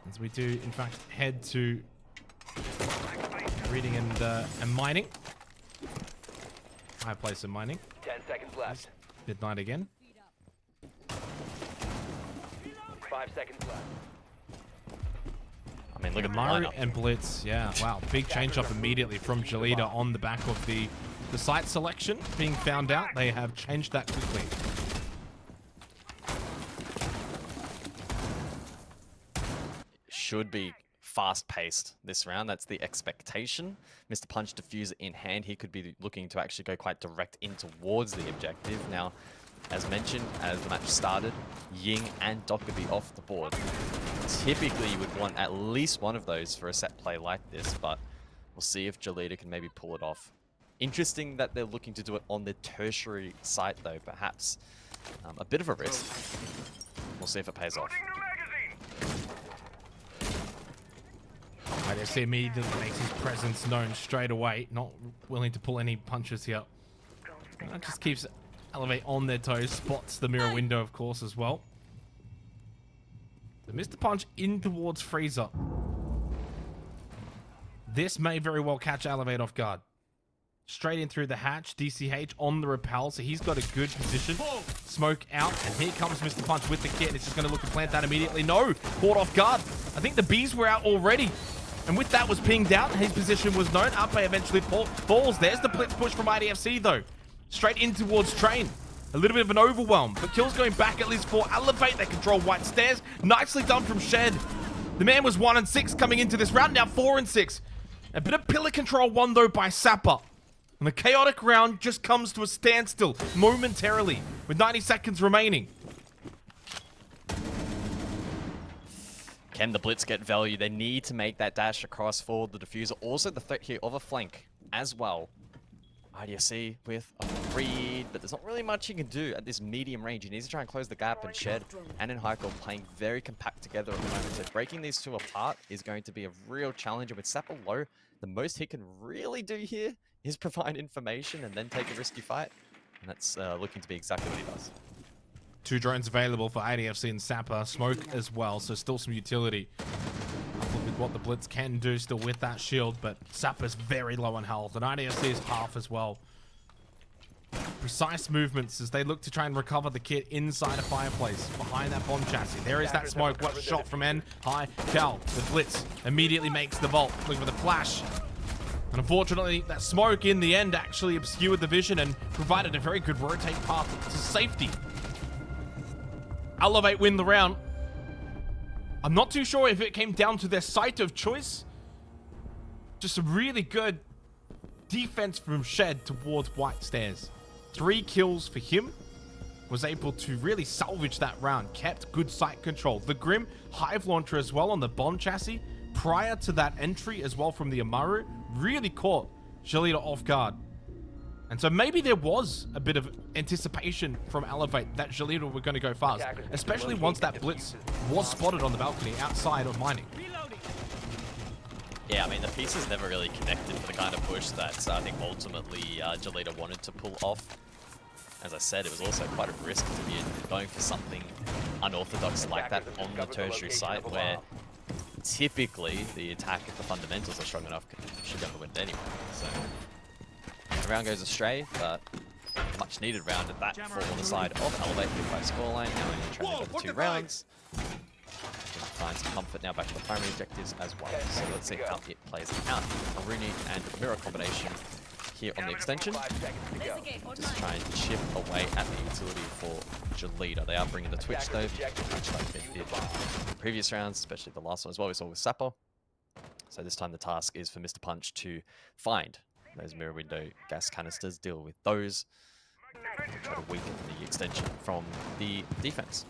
As we do, in fact, head to reading and mining. High place of mining. 10 seconds left. Midnight again. 5 seconds left. I mean, look at the Maru lineup. and Blitz. Yeah, wow. Big change up immediately from GELIDA on the back of the site selection being found out. They have changed that quickly. Should be fast-paced this round. That's the expectation. Mr. Punch diffuser in hand. He could be looking to actually go quite direct in towards the objective. Now, as mentioned, as the match started, Ying and Dockerby off the board. Typically, you would want at least one of those for a set play like this, but we'll see if GELIDA can maybe pull it off. Interesting that they're looking to do it on the tertiary site, though, perhaps. A bit of a risk. We'll see if it pays off. IDFC immediately makes his presence known straight away. Not willing to pull any punches here. That just keeps Elevate on their toes. Spots the mirror window, of course, as well. So Mr. Punch in towards Freezer. This may very well catch Elevate off guard. Straight in through the hatch. DCH on the rappel, so he's got a good position. Smoke out, and here comes Mr. Punch with the kit. It's just going to look to plant that immediately. No, caught off guard. I think the bees were out already. And with that was pinged out. His position was known. Ape eventually falls. There's the blitz push from IDFC, though. Straight in towards Train. A little bit of an overwhelm, but kills going back at least for Elevate. They control White Stairs. Nicely done from Shed. The man was 1-6 coming into this round, now 4-6. A bit of pillar control won, though, by Sapper. And the chaotic round just comes to a standstill momentarily with 90 seconds remaining. Can the Blitz get value? They need to make that dash across for the diffuser. Also the threat here of a flank as well. IDFC with a read, but there's not really much he can do at this medium range. He needs to try and close the gap, and Shed and Enhyko playing very compact together at the moment. So breaking these two apart is going to be a real challenge. And with Sapper low, the most he can really do here is provide information and then take a risky fight. And that's looking to be exactly what he does. 2 drones available for IDFC and Sapper. Smoke as well, so still some utility. With what the Blitz can do still with that shield, but Sapper's very low on health, and IDFC is half as well. Precise movements as they look to try and recover the kit inside a fireplace behind that bomb chassis. There is that smoke. What a shot from N. High Cal. The Blitz immediately makes the vault. Looking for the flash. And unfortunately, that smoke in the end actually obscured the vision and provided a very good rotate path to safety. Elevate win the round. I'm not too sure if it came down to their site of choice. Just a really good defense from Shed towards White Stairs. 3 kills for him. Was able to really salvage that round. Kept good site control. The Grim Hive Launcher as well on the bomb chassis. Prior to that entry as well from the Amaru. Really caught GELIDA off guard. And so maybe there was a bit of anticipation from Elevate that GELIDA were going to go fast. Especially once that Blitz was spotted on the balcony outside of mining. Yeah, I mean, the pieces never really connected for the kind of push that I think ultimately GELIDA wanted to pull off. As I said, it was also quite a risk to be going for something unorthodox like that on the tertiary site where typically the attack, if the fundamentals are strong enough, should go to win anyway. So the round goes astray, but much needed round at that for the side of Elevate. Good fight scoreline, now only trailing for the 2 rounds. Find some comfort now back to the primary objectives as well. So let's see how it plays out. Aruni and Mirror combination here on the extension. Just try and chip away at the utility for GELIDA. They are bringing the Twitch though, much like they did in previous rounds, especially the last one as well we saw with Sapper. So this time the task is for Mr. Punch to find those mirror window gas canisters, deal with those, and try to weaken the extension from the defense.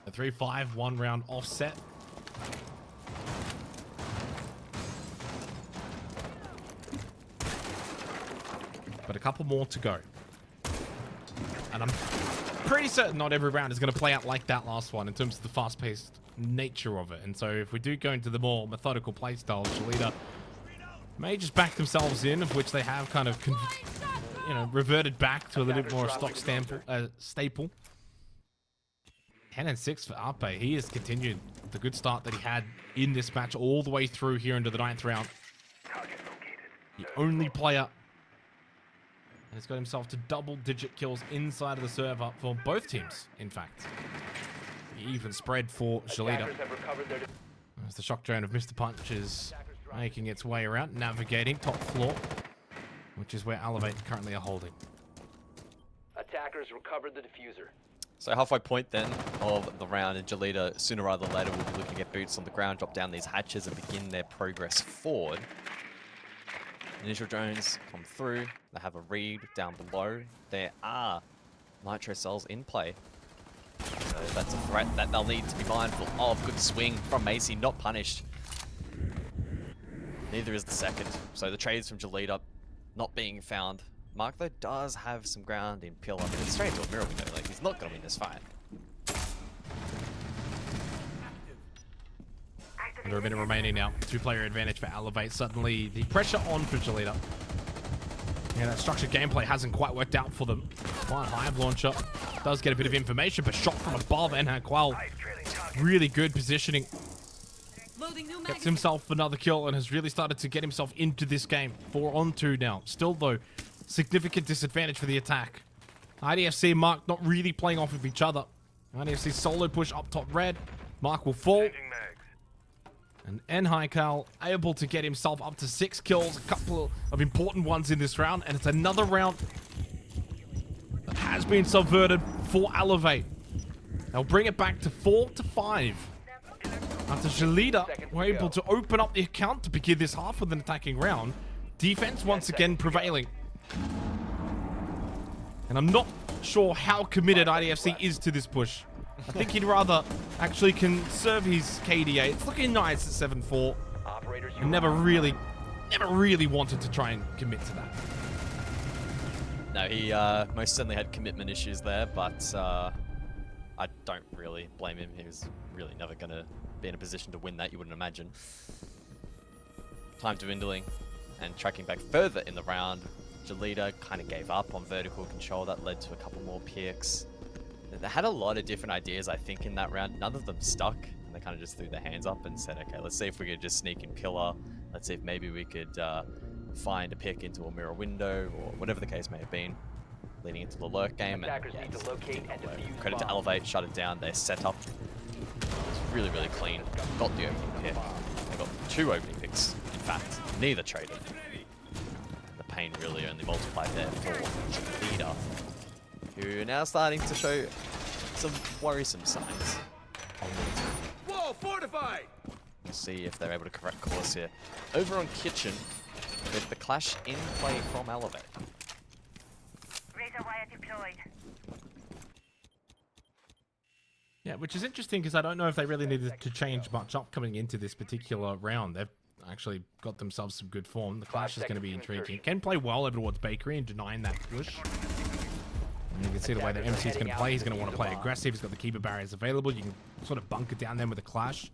A 3-5, 1 round offset. but a couple more to go. And I'm pretty certain not every round is going to play out like that last one in terms of the fast-paced nature of it. And so if we do go into the more methodical playstyles, GELIDA may just back themselves in, of which they have kind of, reverted back to a little bit more stock staple. 10 and 6 for Ape. He has continued the good start that he had in this match all the way through here into the 9th round. The only player has got himself to double-digit kills inside of the server for both teams, in fact. Even spread for GELIDA. As the shock drone of Mr. Punch is making its way around, navigating top floor, which is where Elevate currently are holding. Attackers recovered the diffuser. So halfway point then of the round, and GELIDA sooner rather than later will be looking to get boots on the ground, drop down these hatches and begin their progress forward. Initial drones come through. They have a read down below. There are nitro cells in play. So that's a threat that they'll need to be mindful of. Good swing from Macy, not punished. Neither is the second. So the trades from GELIDA not being found. Mark, though, does have some ground in Pillar, but it's straight to a mirror window. Like, he's not going to win this fight. Under a minute remaining now. 2-player advantage for Elevate. Suddenly, the pressure on for GELIDA. Yeah, that structured gameplay hasn't quite worked out for them. Fine hive launcher. Does get a bit of information, but shot from above, and Hakwal. Really good positioning. Gets himself another kill and has really started to get himself into this game. 4 on 2 now. Still, though, significant disadvantage for the attack. IDFC, Mark not really playing off of each other. IDFC solo push up top red. Mark will fall. And Enhaikal able to get himself up to 6 kills, a couple of important ones in this round, and it's another round that has been subverted for Elevate. They'll bring it back to 4-5. After GELIDA were able to open up the account to begin this half with an attacking round, defense once again prevailing. And I'm not sure how committed IDFC is to this push. I think he'd rather actually conserve his KDA. It's looking nice at 7-4. And never really wanted to try and commit to that. No, he most certainly had commitment issues there, but I don't really blame him. He was really never going to be in a position to win that, you wouldn't imagine. Time dwindling and tracking back further in the round. GELIDA kind of gave up on vertical control. That led to a couple more picks. They had a lot of different ideas, I think, in that round. None of them stuck. And they kind of just threw their hands up and said, okay, let's see if we could just sneak in Pillar. Let's see if maybe we could find a pick into a mirror window or whatever the case may have been, leading into the lurk game. And yeah, credit to Elevate, shut it down. Their setup was really, really clean. Got the opening pick. They got 2 opening picks. In fact, neither traded. The pain really only multiplied there for GELIDA, who are now starting to show some worrisome signs. Wall fortified! We'll see if they're able to correct course here. Over on Kitchen, with the clash in play from Elevate. Razor wire deployed. Yeah, which is interesting because I don't know if they really needed to change much up coming into this particular round. They've actually got themselves some good form. The clash is going to be intriguing. Can play well over towards Bakery and denying that push. And you can see the way the MC is going to play. He's going to want to play aggressive. He's got the keeper barriers available. You can sort of bunker down them with a clash.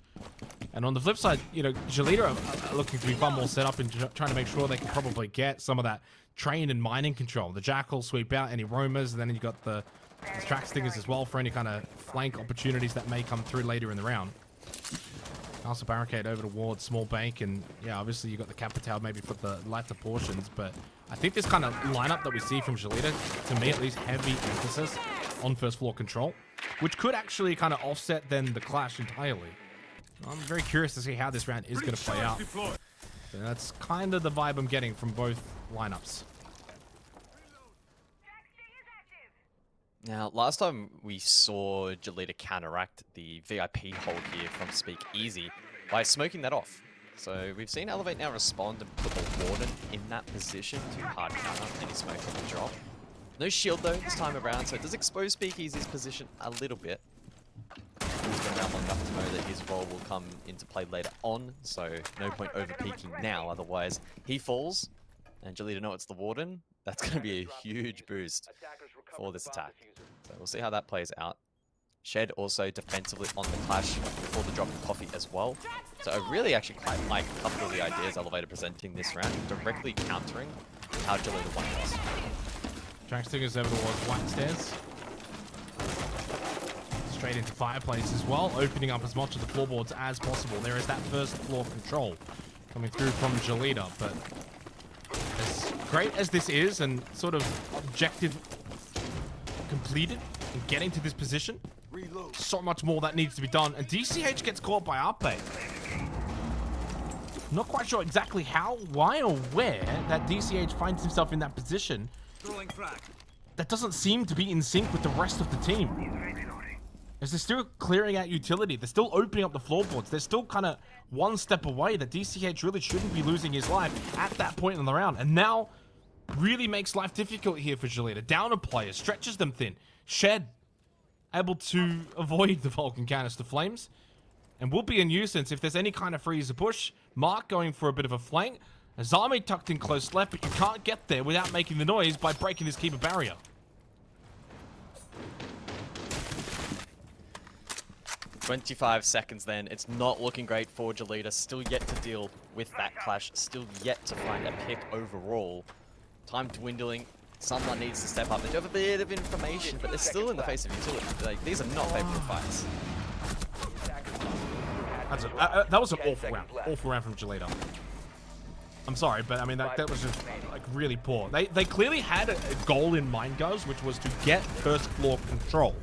And on the flip side, you know, GELIDA are looking to be far more set up and trying to make sure they can probably get some of that train and mining control. The Jackal sweep out any roamers, and then you got the track stingers as well for any kind of flank opportunities that may come through later in the round. Also barricade over towards Small Bank, and yeah, obviously you got the Capital maybe for the lighter portions, but I think this kind of lineup that we see from GELIDA, to me at least, heavy emphasis on first floor control, which could actually kind of offset then the clash entirely. I'm very curious to see how this round is going to play out. And that's kind of the vibe I'm getting from both lineups. Now, last time we saw GELIDA counteract the VIP hold here from Speak Easy by smoking that off. So we've seen Elevate now respond and put the Warden in that position to hard counter any smoke on the drop. No shield though this time around, so it does expose Speak Easy's position a little bit. He's been around long enough to know that his role will come into play later on, so no point over peeking now, otherwise he falls. And GELIDA know it's the Warden. that's going to be a huge boost for this attack. So we'll see how that plays out. Shed also defensively on the clash before the drop of coffee as well. So I really actually quite like a couple of the ideas Elevator presenting this round, directly countering how GELIDA won this. Trackstingers over towards White Stairs. Straight into Fireplace as well, opening up as much of the floorboards as possible. There is that first floor control coming through from GELIDA, but as great as this is and sort of objective completed in getting to this position, so much more that needs to be done, and DCH gets caught by Arpe. Not quite sure exactly how, why, or where that DCH finds himself in that position. That doesn't seem to be in sync with the rest of the team. As they're still clearing out utility, they're still opening up the floorboards, they're still kind of one step away that DCH really shouldn't be losing his life at that point in the round. And now, really makes life difficult here for GELIDA. Down a player, stretches them thin. Shed, able to avoid the Vulcan canister flames, and will be a nuisance if there's any kind of freezer push. Mark going for a bit of a flank. Azami tucked in close left, but you can't get there without making the noise by breaking this keeper barrier. 25 seconds then. It's not looking great for GELIDA. Still yet to deal with that clash. Still yet to find a pick overall. Time dwindling. Someone needs to step up. They do have a bit of information, but they're still in the face of utility. Like, these are not favorable fights. That was an awful round. Awful round from GELIDA. I'm sorry, but I mean, that was just like really poor. They clearly had a goal in mind, guys, which was to get first floor control.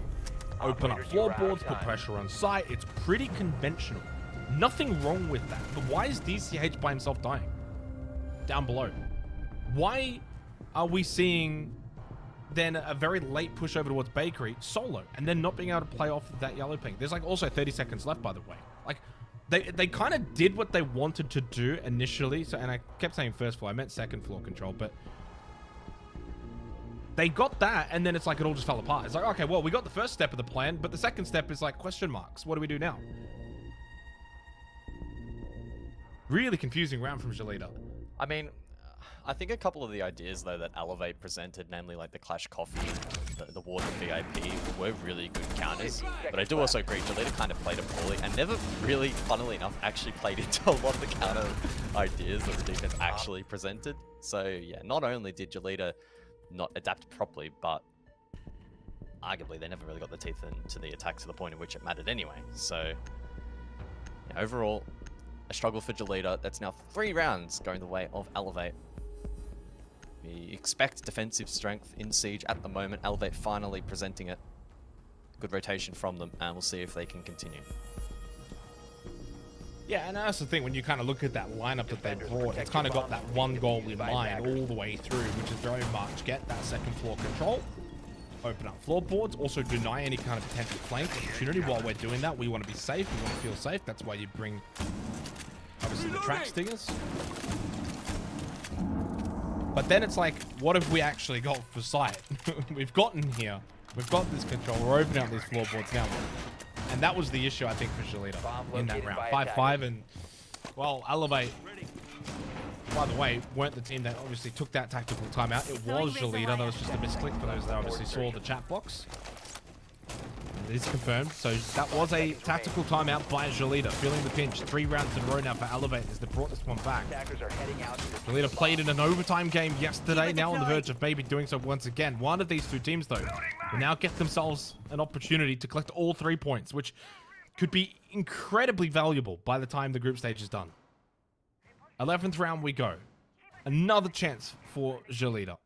Open up floorboards, put pressure on site. It's pretty conventional. Nothing wrong with that. But why is DCH by himself dying? Down below. Why are we seeing then a very late push over towards Bakery solo and then not being able to play off of that yellow ping? There's like also 30 seconds left, by the way. Like they kind of did what they wanted to do initially. So, and I kept saying first floor, I meant second floor control, but they got that, and then it's like it all just fell apart. It's like, okay, well, we got the first step of the plan, but the second step is like question marks. What do we do now? Really confusing round from GELIDA. I mean, I think a couple of the ideas, though, that Elevate presented, namely like the Clash Coffee, the Water VIP, were really good counters. But I do also agree, GELIDA kind of played it poorly, and never really, funnily enough, actually played into a lot of the counter ideas that the defense actually presented. So, yeah, not only did GELIDA not adapt properly, but arguably they never really got the teeth into the attack to the point in which it mattered anyway. So yeah, overall, a struggle for GELIDA. That's now 3 rounds going the way of Elevate. We expect defensive strength in Siege at the moment. Elevate finally presenting it. Good rotation from them, and we'll see if they can continue. Yeah, and that's the thing, when you kind of look at that lineup that they brought, it's kind of got that one goal in mind all the way through, which is very much get that second floor control, open up floorboards, also deny any kind of potential flank opportunity. While we're doing that, we want to be safe, we want to feel safe. That's why you bring, obviously, the track stingers. But then it's like, what have we actually got for sight? We've gotten here, we've got this control, we're opening up these floorboards now. And that was the issue, I think, for GELIDA in that round. 5-5, and, well, Elevate, by the way, weren't the team that obviously took that tactical timeout. It was GELIDA. That was just a misclick for those that obviously saw the chat box. It is confirmed. So that was a tactical timeout by GELIDA, feeling the pinch. 3 rounds in a row now for Elevate as they brought this one back. GELIDA played in an overtime game yesterday, now on the verge of maybe doing so once again. One of these 2 teams, though, will now get themselves an opportunity to collect all 3 points, which could be incredibly valuable by the time the group stage is done. 11th round we go. Another chance for GELIDA.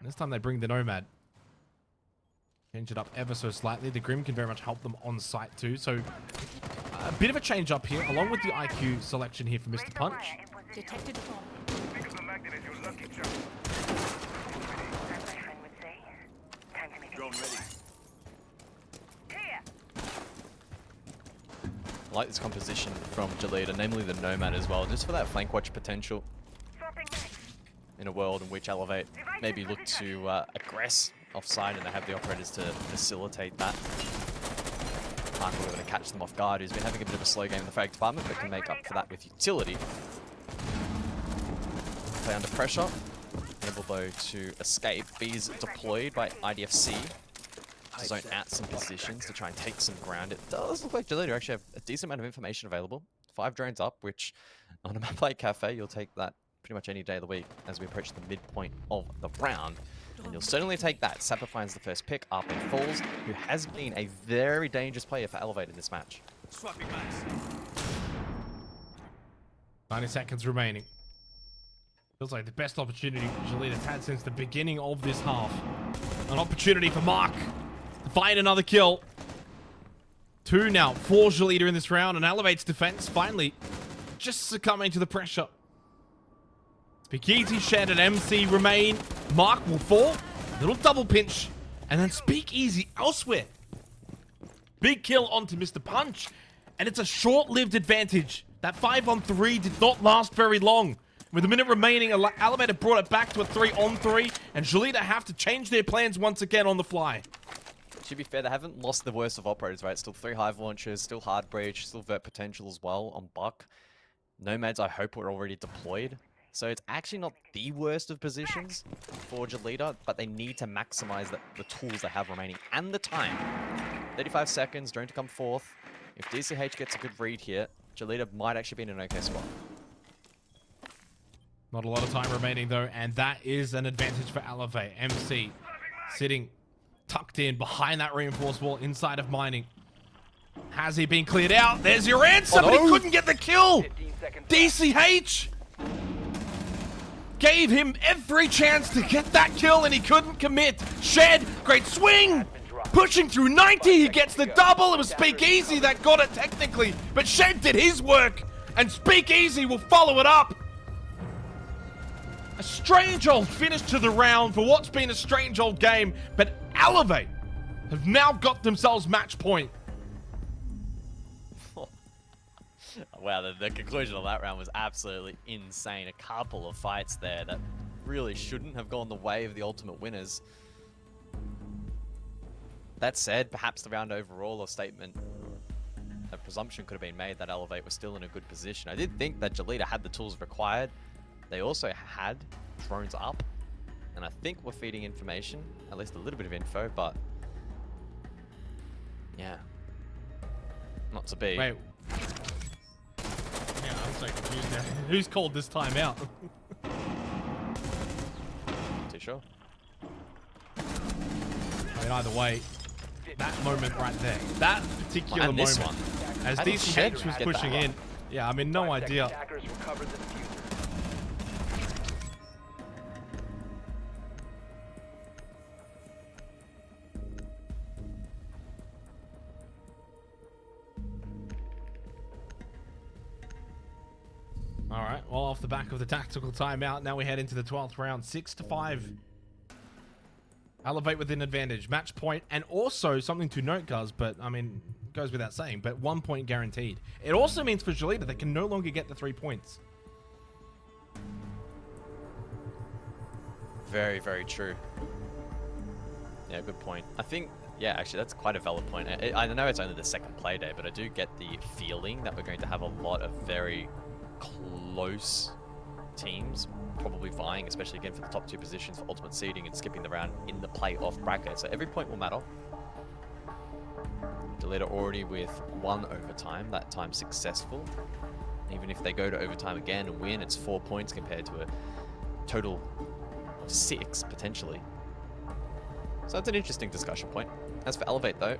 This time they bring the Nomad. Change it up ever so slightly. The Grim can very much help them on site too. So a bit of a change up here, along with the IQ selection here for Mr. Punch. Detected Drone ready. I like this composition from GELIDA, namely the Nomad as well, just for that flank watch potential. In a world in which Elevate maybe look to aggress offside, and they have the operators to facilitate that. Mark will be able to catch them off guard, who's been having a bit of a slow game in the frag department, but can make up for that with utility. play under pressure. Able though to escape. B's deployed by IDFC. Zone out some positions to try and take some ground. It does look like GELIDA actually have a decent amount of information available. 5 drones up, which on a map like Cafe, you'll take that pretty much any day of the week as we approach the midpoint of the round. And you'll certainly take that. Sapper finds the first pick up and Falls, who has been a very dangerous player for Elevate in this match. 90 seconds remaining. Feels like the best opportunity GELIDA's had since the beginning of this half. An opportunity for Mark to find another kill. 2 now for GELIDA in this round, and Elevate's defense finally just succumbing to the pressure. Speakeasy, Shed, and MC remain. Mark will fall. Little double pinch, and then Speakeasy elsewhere. Big kill onto Mr. Punch, and it's a short-lived advantage. That 5-on-3 did not last very long. With a minute remaining, Elevator brought it back to a 3-on-3, and GELIDA have to change their plans once again on the fly. To be fair, they haven't lost the worst of operators, right? Still 3 Hive launchers, still Hard Breach, still Vert Potential as well on Buck. Nomads, I hope, were already deployed. So it's actually not the worst of positions for GELIDA, but they need to maximize the tools they have remaining and the time. 35 seconds, drone to come forth. If DCH gets a good read here, GELIDA might actually be in an okay spot. Not a lot of time remaining though, and that is an advantage for Elevate. MC sitting tucked in behind that reinforced wall inside of mining. Has he been cleared out? There's your answer, but he couldn't get the kill! DCH gave him every chance to get that kill and he couldn't commit. Shed, great swing! Pushing through 90, he gets the double. It was Speakeasy that got it technically, but Shed did his work, and Speakeasy will follow it up. A strange old finish to the round for what's been a strange old game, but Elevate have now got themselves match point. Wow, the conclusion of that round was absolutely insane. A couple of fights there that really shouldn't have gone the way of the ultimate winners. That said, perhaps the round overall, a statement, a presumption could have been made that Elevate was still in a good position. I did think that GELIDA had the tools required. They also had drones up, and I think we're feeding information, at least a little bit of info, but yeah, not to be. Wait. Yeah, I'm so confused now. Who's called this time out? Too sure. I mean, either way, that moment right there, that particular And this moment, one. as How did Shed DCH was get pushing that in, yeah, I mean, no 5 idea. Attackers recover the diffuser. All right, well, off the back of the tactical timeout, now we head into the 12th round, 6-5. Elevate with an advantage, match point, and also something to note, guys, but I mean, it goes without saying, but 1 point guaranteed. It also means for GELIDA they can no longer get the 3 points. Very, very true. Yeah, good point. I think, yeah, actually, that's quite a valid point. I know it's only the second play day, but I do get the feeling that we're going to have a lot of very close teams probably vying, especially again for the top 2 positions for ultimate seeding and skipping the round in the playoff bracket. So every point will matter. GELIDA already with 1 overtime, that time successful. Even if they go to overtime again and win, it's 4 points compared to a total of 6 potentially. So that's an interesting discussion point. As for Elevate though,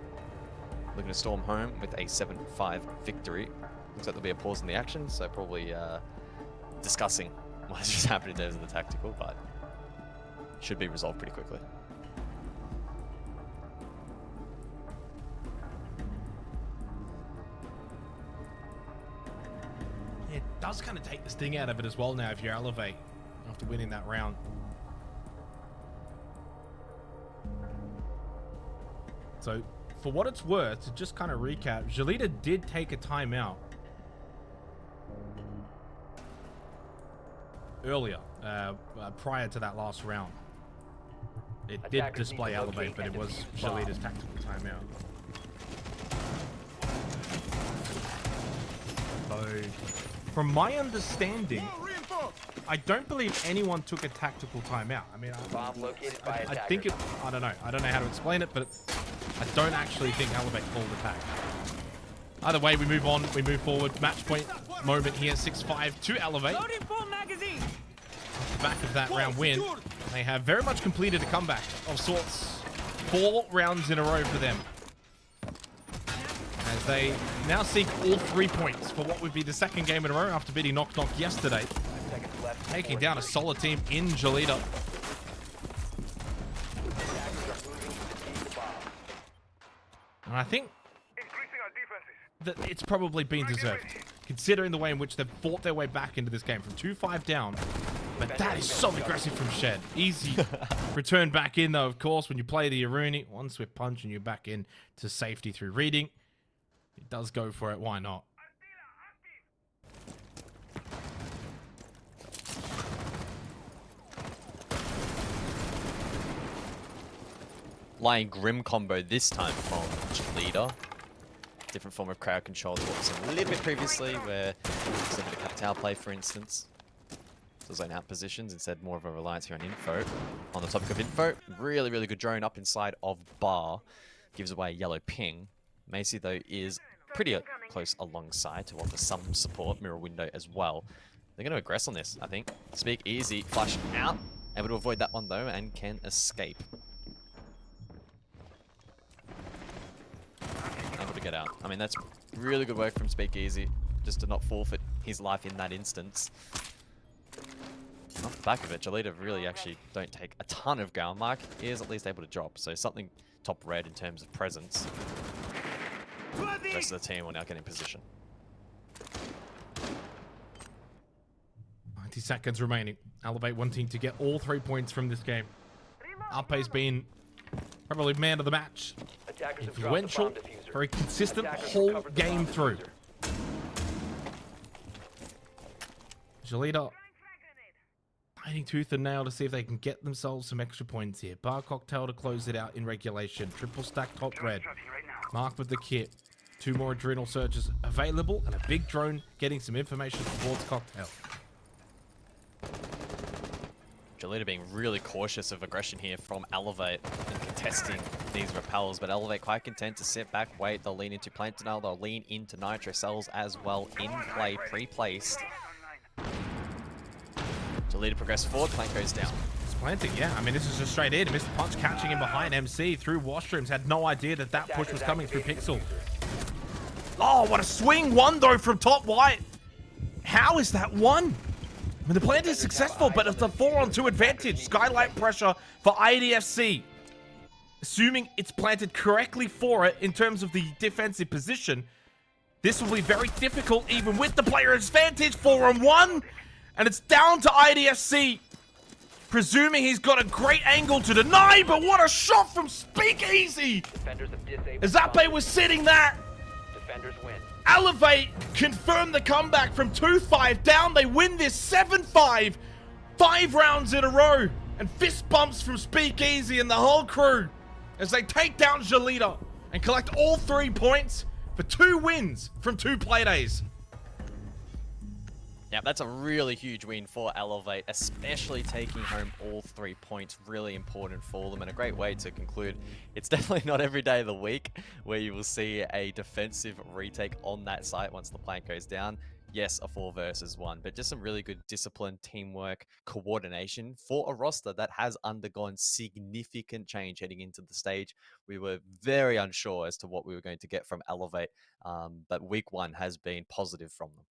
looking to storm home with a 7-5 victory. Looks like there'll be a pause in the action, so probably discussing what's just happened in terms of the tactical, but should be resolved pretty quickly. It does kind of take the sting out of it as well now if you Elevate after winning that round. So, for what it's worth, to just kind of recap, GELIDA did take a timeout earlier, prior to that last round. It did Attackers display need to Elevate, locate but it and was defuse the bomb. GELIDA's tactical timeout. So, from my understanding, I don't believe anyone took a tactical timeout. I mean, Bomb located by I think it, I don't know. I don't know how to explain it, but I don't actually think Elevate called attack. Either way, we move on, we move forward. Match point moment here, 6-5 to Elevate. Off the back of that round win, they have very much completed a comeback of sorts. 4 rounds in a row for them, as they now seek all 3 points for what would be the second game in a row after beating Knock Knock yesterday, taking down a solid team in GELIDA. And I think that it's probably been deserved, considering the way in which they've fought their way back into this game from 2-5 down. But that is so aggressive from Shed. Easy return back in, though, of course, when you play the Aruni. One swift punch and you're back in to safety through reading. It does go for it. Why not? Lying Grim combo this time from GELIDA. Different form of crowd control to what we've seen a little bit previously, where it's a bit of cat tower play, for instance. So zone out positions, instead more of a reliance here on info. On the topic of info, really, really good drone up inside of bar. Gives away a yellow ping. Macy, though, is pretty close alongside to offer some support. Mirror window as well. They're going to aggress on this, I think. Speak easy, flash out. Able to avoid that one, though, and can escape. Able to get out. I mean, that's really good work from Speakeasy, just to not forfeit his life in that instance. Off the back of it, GELIDA really actually don't take a ton of ground. Mark is at least able to drop, so something top red in terms of presence. The rest of the team will now get in position. 90 seconds remaining. Elevate wanting to get all 3 points from this game. Alpe's been probably man of the match. Influential, very consistent whole game through. GELIDA fighting tooth and nail to see if they can get themselves some extra points here. Bar Cocktail to close it out in regulation. Triple stack top red. Mark with the kit. 2 more adrenal surges available, and a big drone getting some information towards Cocktail. GELIDA being really cautious of aggression here from Elevate and contesting these repels, but Elevate quite content to sit back, wait. They'll lean into plant denial, they'll lean into nitro cells as well in play, pre-placed. GELIDA progress forward, plant goes down. It's planting, yeah. I mean, this is just straight in. Missed the punch, catching him behind MC through washrooms. Had no idea that that push was coming through Pixel. Oh, what a swing one, though, from top white. How is that one? I mean, the plant is successful, but it's a 4-on-2 advantage. Skylight pressure for IDFC. Assuming it's planted correctly for it in terms of the defensive position, this will be very difficult even with the player advantage. 4-on-1, and it's down to IDFC. Presuming he's got a great angle to deny, but what a shot from Speakeasy! Azape was sitting that. Defenders win. Elevate confirm the comeback from 2-5 down. They win this 7-5. 5 rounds in a row. And fist bumps from Speakeasy and the whole crew as they take down GELIDA and collect all 3 points for 2 wins from 2 playdays. Yeah, that's a really huge win for Elevate, especially taking home all 3 points. Really important for them and a great way to conclude. It's definitely not every day of the week where you will see a defensive retake on that site once the plant goes down. Yes, a 4 versus 1, but just some really good discipline, teamwork, coordination for a roster that has undergone significant change heading into the stage. We were very unsure as to what we were going to get from Elevate, but week 1 has been positive from them.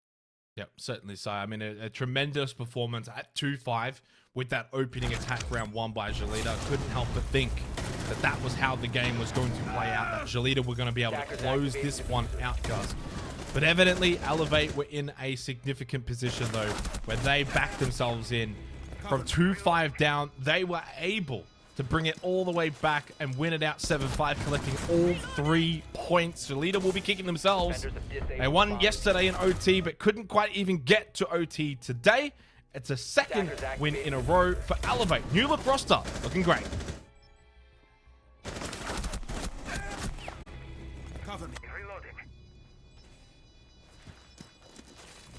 Yep, certainly so. I mean, a tremendous performance at 2-5 with that opening attack round 1 by GELIDA. Couldn't help but think that that was how the game was going to play out, that GELIDA were going to be able to close this one out, guys. But evidently, Elevate were in a significant position, though, where they backed themselves in. From 2-5 down, they were able to bring it all the way back and win it out 7-5, collecting all 3 points. GELIDA will be kicking themselves. They won yesterday in OT, but couldn't quite even get to OT today. It's a second win in a row for Elevate. New look roster, looking great.